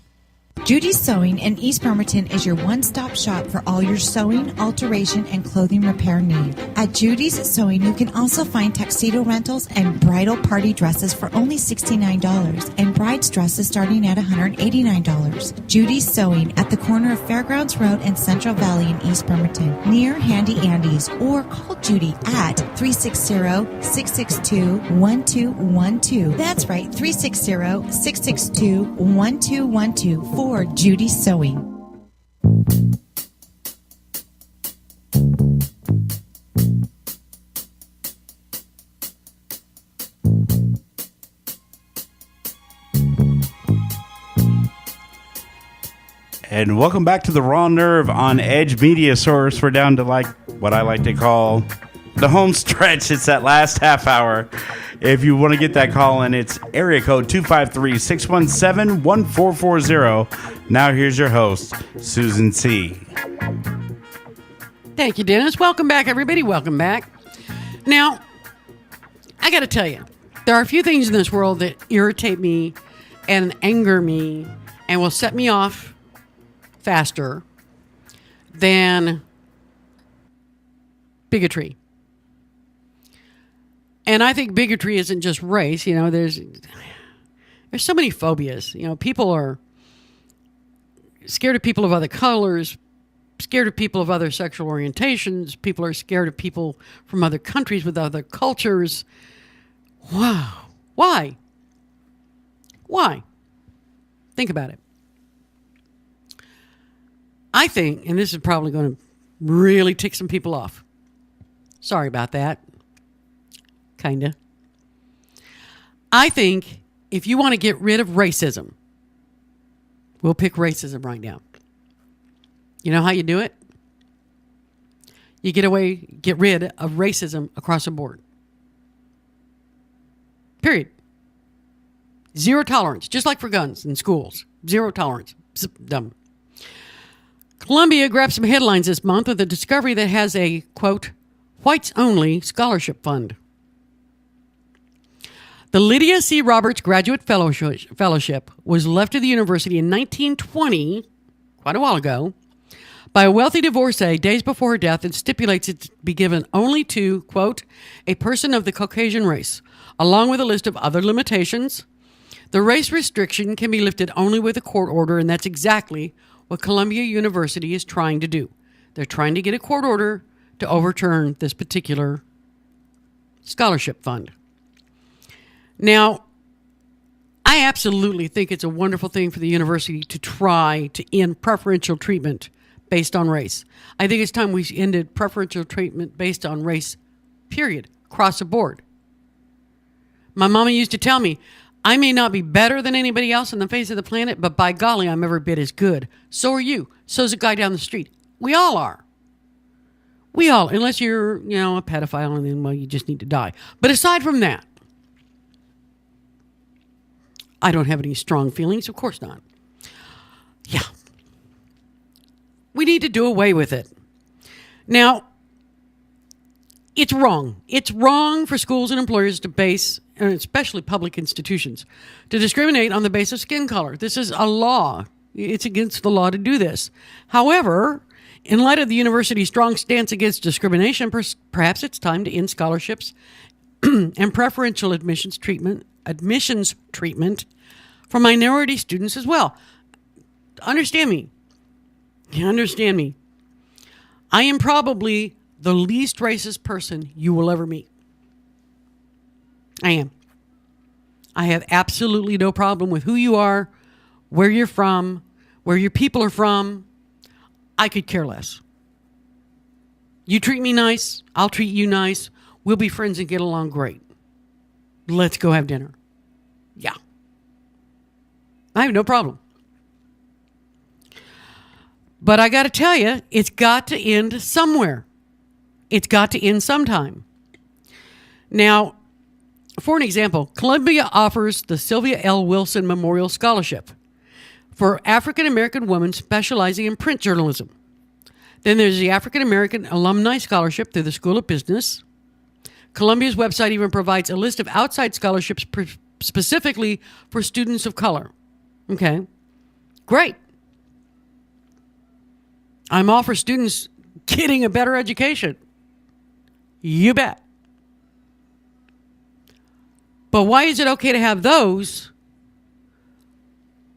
Judy's Sewing in East Bremerton is your one-stop shop for all your sewing, alteration, and clothing repair needs. At Judy's Sewing, you can also find tuxedo rentals and bridal party dresses for only $69 and bride's dresses starting at $189. Judy's Sewing at the corner of Fairgrounds Road and Central Valley in East Bremerton, near Handy Andy's, or call Judy at 360-662-1212. That's right, 360-662-1212 for Judy Sewing. And welcome back to the Raw Nerve on Edge Media Source. We're down to like what I like to call the home stretch. It's that last half hour If you want to get that call in, it's area code 253-617-1440. Now here's your host, Susan C. Thank you, Dennis. Welcome back, everybody. Welcome back. Now, I got to tell you, there are a few things in this world that irritate me and anger me and will set me off faster than bigotry. And I think bigotry isn't just race. You know, there's so many phobias. You know, people are scared of people of other colors, scared of people of other sexual orientations. People are scared of people from other countries with other cultures. Wow. Why? Why? Think about it. I think, and this is probably going to really tick some people off. Sorry about that. Kinda. I think if you want to get rid of racism, we'll pick racism right now. You know how you do it? You get rid of racism across the board. Period. Zero tolerance, just like for guns in schools. Zero tolerance. Dumb. Columbia grabbed some headlines this month with a discovery that has a, quote, whites-only scholarship fund. The Lydia C. Roberts Graduate Fellowship was left to the university in 1920, quite a while ago, by a wealthy divorcee days before her death and stipulates it to be given only to, quote, a person of the Caucasian race, along with a list of other limitations. The race restriction can be lifted only with a court order, and that's exactly what Columbia University is trying to do. They're trying to get a court order to overturn this particular scholarship fund. Now, I absolutely think it's a wonderful thing for the university to try to end preferential treatment based on race. I think it's time we ended preferential treatment based on race, period, across the board. My mama used to tell me, I may not be better than anybody else on the face of the planet, but by golly, I'm every bit as good. So are you. So's a guy down the street. We all are. We all, unless you're, you know, a pedophile and then, well, you just need to die. But aside from that, I don't have any strong feelings. Of course not. Yeah. We need to do away with it. Now, it's wrong. It's wrong for schools and employers to base, and especially public institutions, to discriminate on the basis of skin color. This is a law. It's against the law to do this. However, in light of the university's strong stance against discrimination, perhaps it's time to end scholarships and preferential admissions treatment for minority students as well. Understand me. Understand me. I am probably the least racist person you will ever meet. I am. I have absolutely no problem with who you are, where you're from, where your people are from. I could care less. You treat me nice, I'll treat you nice. We'll be friends and get along great. Let's go have dinner. Yeah. I have no problem. But I got to tell you, it's got to end somewhere. It's got to end sometime. Now, for an example, Columbia offers the Sylvia L. Wilson Memorial Scholarship for African American women specializing in print journalism. Then there's the African American Alumni Scholarship through the School of Business. Columbia's website even provides a list of outside scholarships specifically for students of color. Okay, great. I'm all for students getting a better education. You bet. But why is it okay to have those,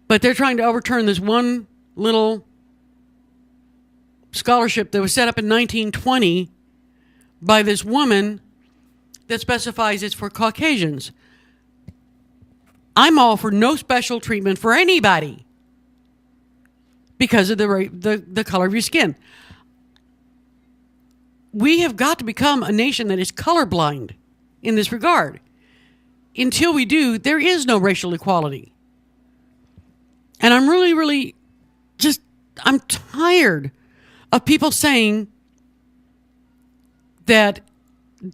but they're trying to overturn this one little scholarship that was set up in 1920 by this woman that specifies it's for Caucasians? I'm all for no special treatment for anybody because of the color of your skin. We have got to become a nation that is colorblind in this regard. Until we do, there is no racial equality. And I'm really I'm tired of people saying that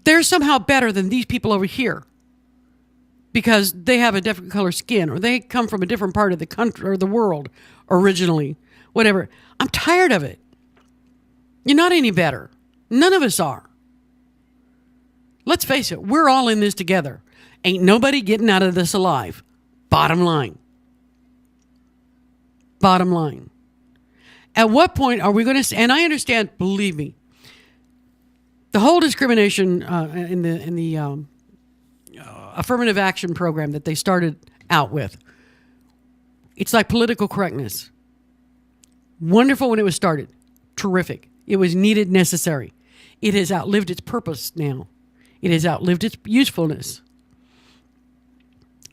they're somehow better than these people over here. because they have a different color skin or they come from a different part of the country or the world originally, whatever. I'm tired of it. You're not any better. None of us are. Let's face it, we're all in this together. Ain't nobody getting out of this alive. Bottom line. Bottom line. At what point are we going to, and I understand, believe me, the whole discrimination in the affirmative action program that they started out with, it's like political correctness. Wonderful when it was started. Terrific. It was needed, necessary. It has outlived its purpose now. It has outlived its usefulness.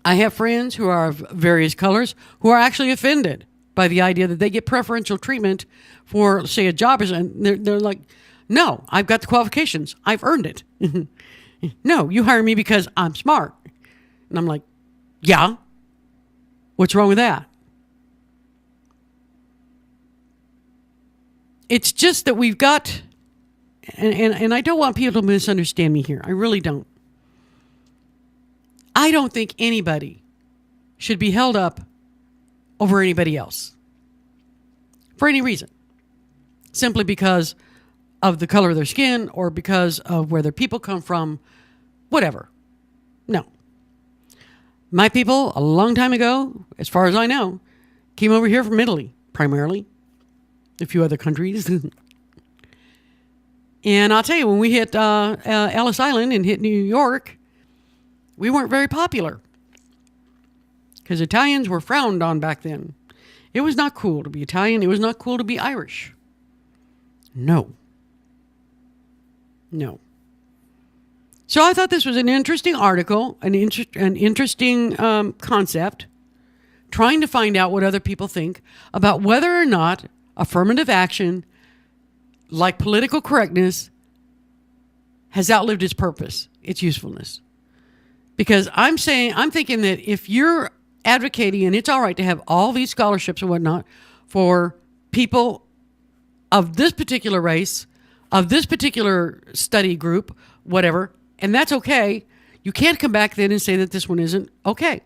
I have friends who are of various colors who are actually offended by the idea that they get preferential treatment for, say, a job. And they're like, no, I've got the qualifications. I've earned it. No, you hire me because I'm smart. And I'm like, yeah. What's wrong with that? It's just that we've got, and I don't want people to misunderstand me here. I really don't. I don't think anybody should be held up over anybody else for any reason. Simply because of the color of their skin or because of where their people come from, whatever. No. My people, a long time ago, as far as I know, came over here from Italy, primarily. A few other countries. And I'll tell you, when we hit Ellis Island and hit New York, we weren't very popular. Because Italians were frowned on back then. It was not cool to be Italian. It was not cool to be Irish. No. No. So I thought this was an interesting article, an interesting concept, trying to find out what other people think about whether or not affirmative action, like political correctness, has outlived its purpose, its usefulness. Because I'm thinking that if you're advocating, and it's all right to have all these scholarships and whatnot for people of this particular race, of this particular study group, whatever, and that's okay, you can't come back then and say that this one isn't okay.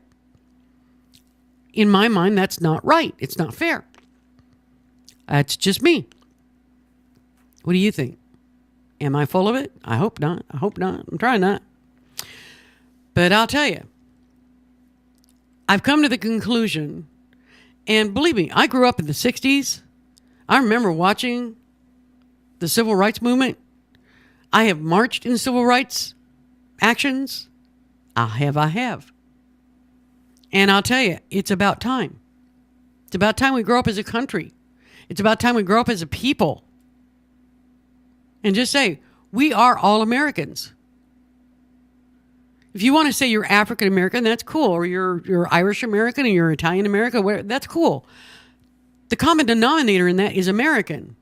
In my mind, that's not right. It's not fair. That's just me. What do you think? Am I full of it? I hope not. I hope not. I'm trying not. But I'll tell you, I've come to the conclusion, and believe me, I grew up in the 60s. I remember watching the civil rights movement. I have marched in civil rights actions. I have. And I'll tell you, it's about time. It's about time we grow up as a country. It's about time we grow up as a people. And just say, we are all Americans. If you want to say you're African American, that's cool. Or you're Irish American or you're Italian American, that's cool. The common denominator in that is American.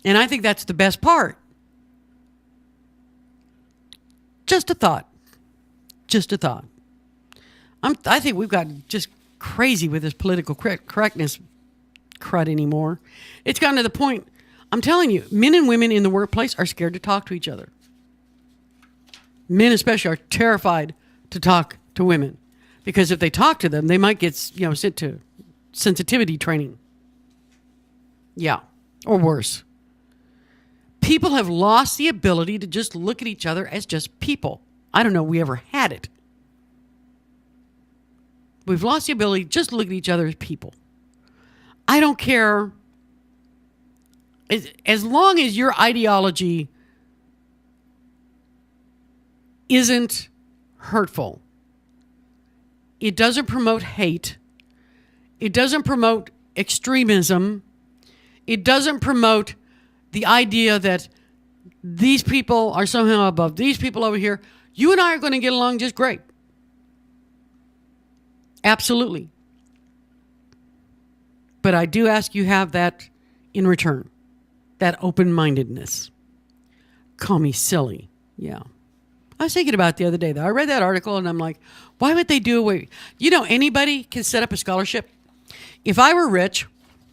And I think that's the best part. Just a thought. Just a thought. I think we've got just crazy with this political correctness crud anymore. It's gotten to the point, I'm telling you, men and women in the workplace are scared to talk to each other. Men especially are terrified to talk to women because if they talk to them, they might get, sent to sensitivity training. Yeah, or worse. People have lost the ability to just look at each other as just people. I don't know we ever had it. We've lost the ability to just look at each other as people. I don't care. As long as your ideology isn't hurtful, it doesn't promote hate, it doesn't promote extremism, it doesn't promote the idea that these people are somehow above these people over here, you and I are going to get along just great. Absolutely. But I do ask you have that in return. That open-mindedness. Call me silly. Yeah. I was thinking about it the other day, though. I read that article, and I'm like, why would they do away? Anybody can set up a scholarship. If I were rich,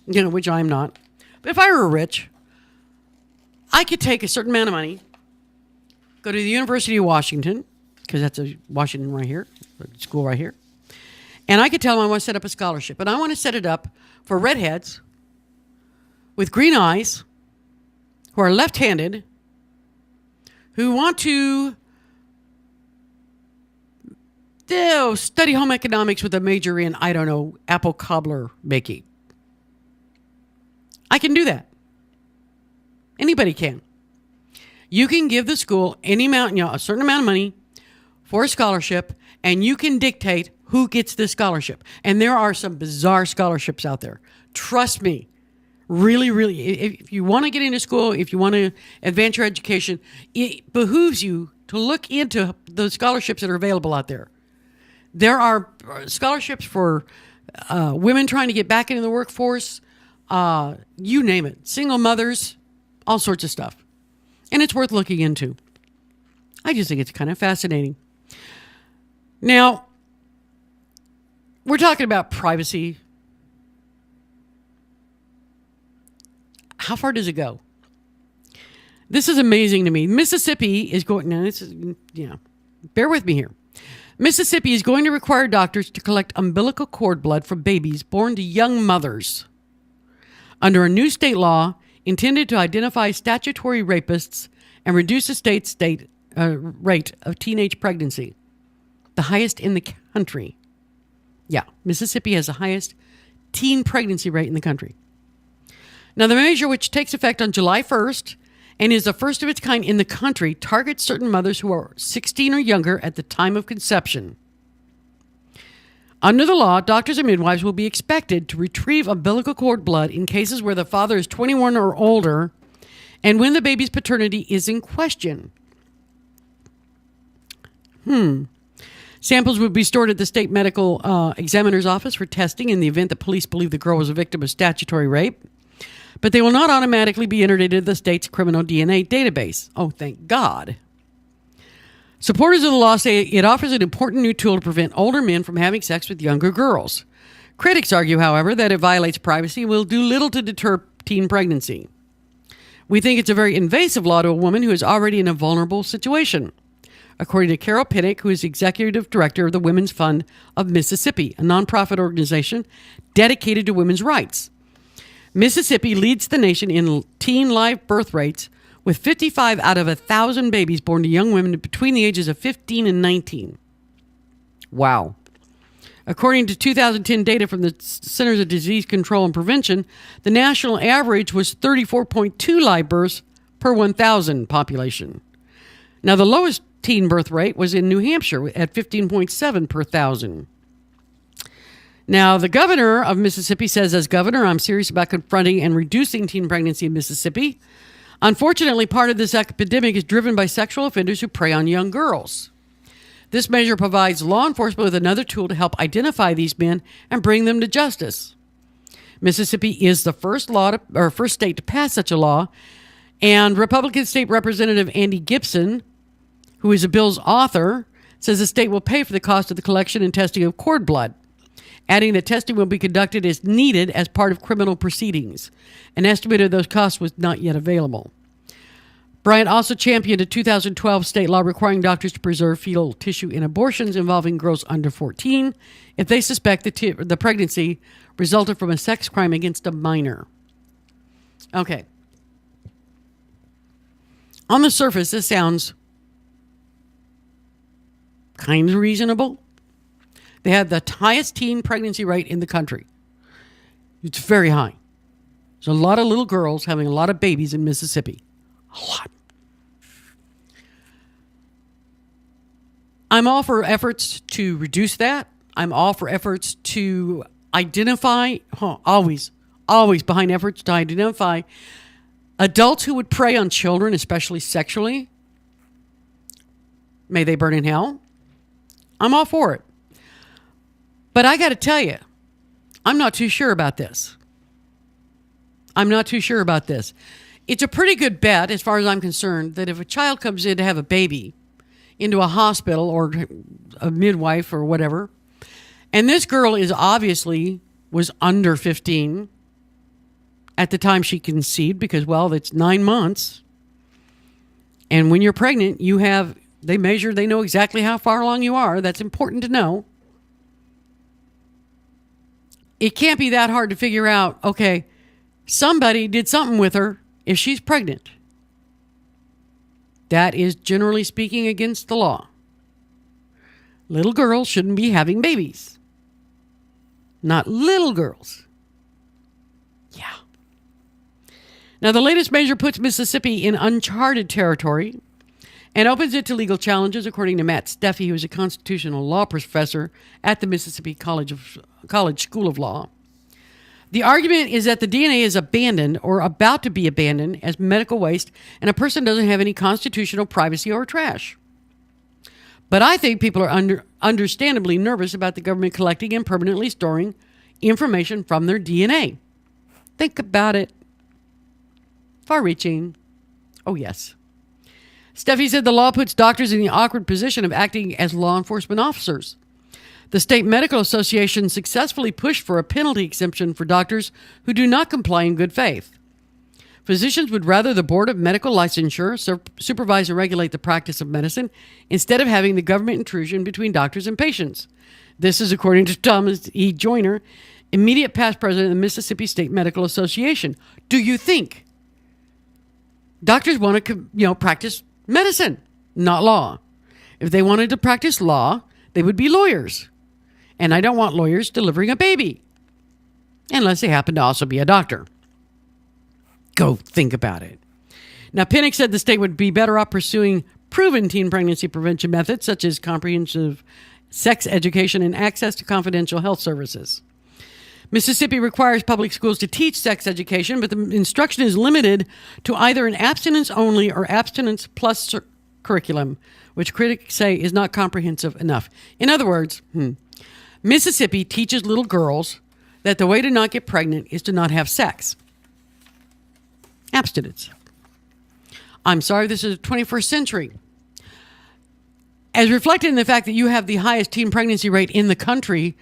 which I'm not, but if I were rich, I could take a certain amount of money, go to the University of Washington, because that's a Washington right here, a school right here. And I could tell them I want to set up a scholarship. And I want to set it up for redheads with green eyes who are left-handed who want to study home economics with a major in, I don't know, apple cobbler making. I can do that. Anybody can. You can give the school any amount, a certain amount of money for a scholarship, and you can dictate who gets this scholarship. And there are some bizarre scholarships out there. Trust me. Really, really, if you want to get into school, if you want to advance your education, it behooves you to look into the scholarships that are available out there. There are scholarships for women trying to get back into the workforce, you name it, single mothers, all sorts of stuff. And it's worth looking into. I just think it's kind of fascinating. Now, we're talking about privacy. How far does it go? This is amazing to me. Mississippi is going, now this is, bear with me here. Mississippi is going to require doctors to collect umbilical cord blood from babies born to young mothers under a new state law intended to identify statutory rapists and reduce the state's rate of teenage pregnancy, the highest in the country. Yeah, Mississippi has the highest teen pregnancy rate in the country. Now, the measure, which takes effect on July 1st and is the first of its kind in the country, targets certain mothers who are 16 or younger at the time of conception. Under the law, doctors and midwives will be expected to retrieve umbilical cord blood in cases where the father is 21 or older and when the baby's paternity is in question. Samples would be stored at the state medical examiner's office for testing in the event the police believe the girl was a victim of statutory rape. But they will not automatically be entered into the state's criminal DNA database. Oh, thank God. Supporters of the law say it offers an important new tool to prevent older men from having sex with younger girls. Critics argue, however, that it violates privacy and will do little to deter teen pregnancy. We think it's a very invasive law to a woman who is already in a vulnerable situation, according to Carol Pinnock, who is executive director of the Women's Fund of Mississippi, a nonprofit organization dedicated to women's rights. Mississippi leads the nation in teen live birth rates, with 55 out of 1,000 babies born to young women between the ages of 15 and 19. Wow. According to 2010 data from the Centers of Disease Control and Prevention, the national average was 34.2 live births per 1,000 population. Now, the lowest teen birth rate was in New Hampshire at 15.7 per 1,000. Now, the governor of Mississippi says, as governor, I'm serious about confronting and reducing teen pregnancy in Mississippi. Unfortunately, part of this epidemic is driven by sexual offenders who prey on young girls. This measure provides law enforcement with another tool to help identify these men and bring them to justice. Mississippi is the first state to pass such a law, and Republican State Representative Andy Gibson, who is the bill's author, says the state will pay for the cost of the collection and testing of cord blood, adding that testing will be conducted as needed as part of criminal proceedings. An estimate of those costs was not yet available. Bryant also championed a 2012 state law requiring doctors to preserve fetal tissue in abortions involving girls under 14 if they suspect the pregnancy resulted from a sex crime against a minor. Okay. On the surface, this sounds kind of reasonable. They have the highest teen pregnancy rate in the country. It's very high. There's a lot of little girls having a lot of babies in Mississippi. A lot. I'm all for efforts to reduce that. I'm all for efforts to identify, always behind efforts to identify adults who would prey on children, especially sexually. May they burn in hell. I'm all for it. But I got to tell you, I'm not too sure about this. It's a pretty good bet, as far as I'm concerned, that if a child comes in to have a baby into a hospital or a midwife or whatever, and this girl was under 15 at the time she conceived because, well, it's 9 months. And when you're pregnant, you have They measure, they know exactly how far along you are. That's important to know. It can't be that hard to figure out, okay, somebody did something with her if she's pregnant. That is, generally speaking, against the law. Little girls shouldn't be having babies. Not little girls. Yeah. Now, the latest measure puts Mississippi in uncharted territory and opens it to legal challenges, according to Matt Steffi, who is a constitutional law professor at the Mississippi College School of Law. The argument is that the DNA is abandoned or about to be abandoned as medical waste, and a person doesn't have any constitutional privacy or trash. But I think people are understandably nervous about the government collecting and permanently storing information from their DNA. Think about it. Far-reaching. Oh, yes. Steffi said the law puts doctors in the awkward position of acting as law enforcement officers. The State Medical Association successfully pushed for a penalty exemption for doctors who do not comply in good faith. Physicians would rather the Board of Medical Licensure supervise and regulate the practice of medicine instead of having the government intrusion between doctors and patients. This is according to Thomas E. Joyner, immediate past president of the Mississippi State Medical Association. Do you think doctors want to, practice medicine, not law? If they wanted to practice law, they would be lawyers. And I don't want lawyers delivering a baby, unless they happen to also be a doctor. Go think about it. Now, Pinnock said the state would be better off pursuing proven teen pregnancy prevention methods, such as comprehensive sex education and access to confidential health services. Mississippi requires public schools to teach sex education, but the instruction is limited to either an abstinence-only or abstinence-plus curriculum, which critics say is not comprehensive enough. In other words, Mississippi teaches little girls that the way to not get pregnant is to not have sex. Abstinence. I'm sorry, this is the 21st century. As reflected in the fact that you have the highest teen pregnancy rate in the country,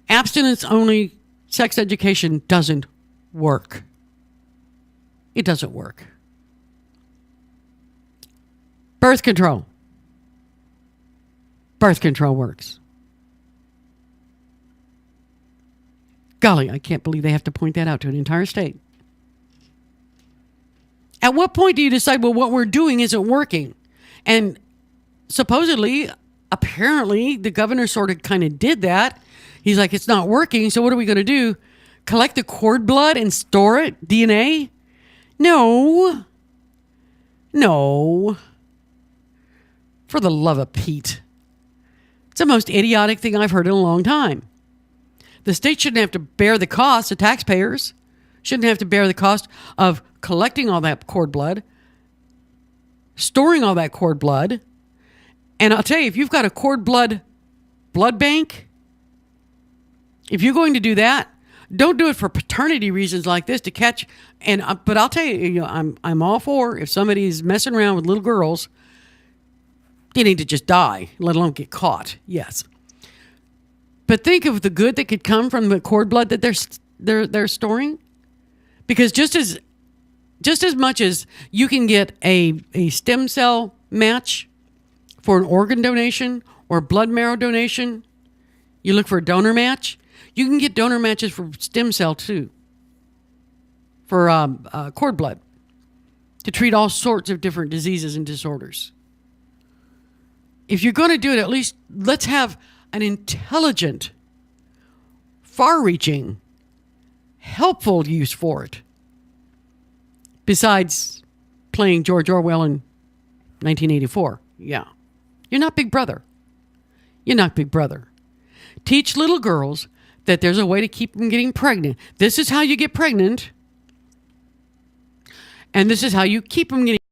abstinence-only sex education doesn't work. It doesn't work. Birth control. Birth control works. Golly, I can't believe they have to point that out to an entire state. At what point do you decide, well, what we're doing isn't working? And supposedly, apparently, the governor sort of kind of did that. He's like, it's not working, so what are we going to do? Collect the cord blood and store it? DNA? No. For the love of Pete. It's the most idiotic thing I've heard in a long time. The state shouldn't have to bear the cost, the taxpayers shouldn't have to bear the cost of collecting all that cord blood, storing all that cord blood. And I'll tell you, if you've got a cord blood bank, if you're going to do that, don't do it for paternity reasons like this to catch. But I'll tell you, I'm all for if somebody's messing around with little girls, they need to just die, let alone get caught. Yes. But think of the good that could come from the cord blood that they're storing, because just as much as you can get a stem cell match for an organ donation or blood marrow donation, you look for a donor match. You can get donor matches for stem cell too, for cord blood, to treat all sorts of different diseases and disorders. If you're going to do it, at least let's have an intelligent, far-reaching, helpful use for it. Besides playing George Orwell in 1984. Yeah. You're not Big Brother. You're not Big Brother. Teach little girls that there's a way to keep them getting pregnant. This is how you get pregnant. And this is how you keep them getting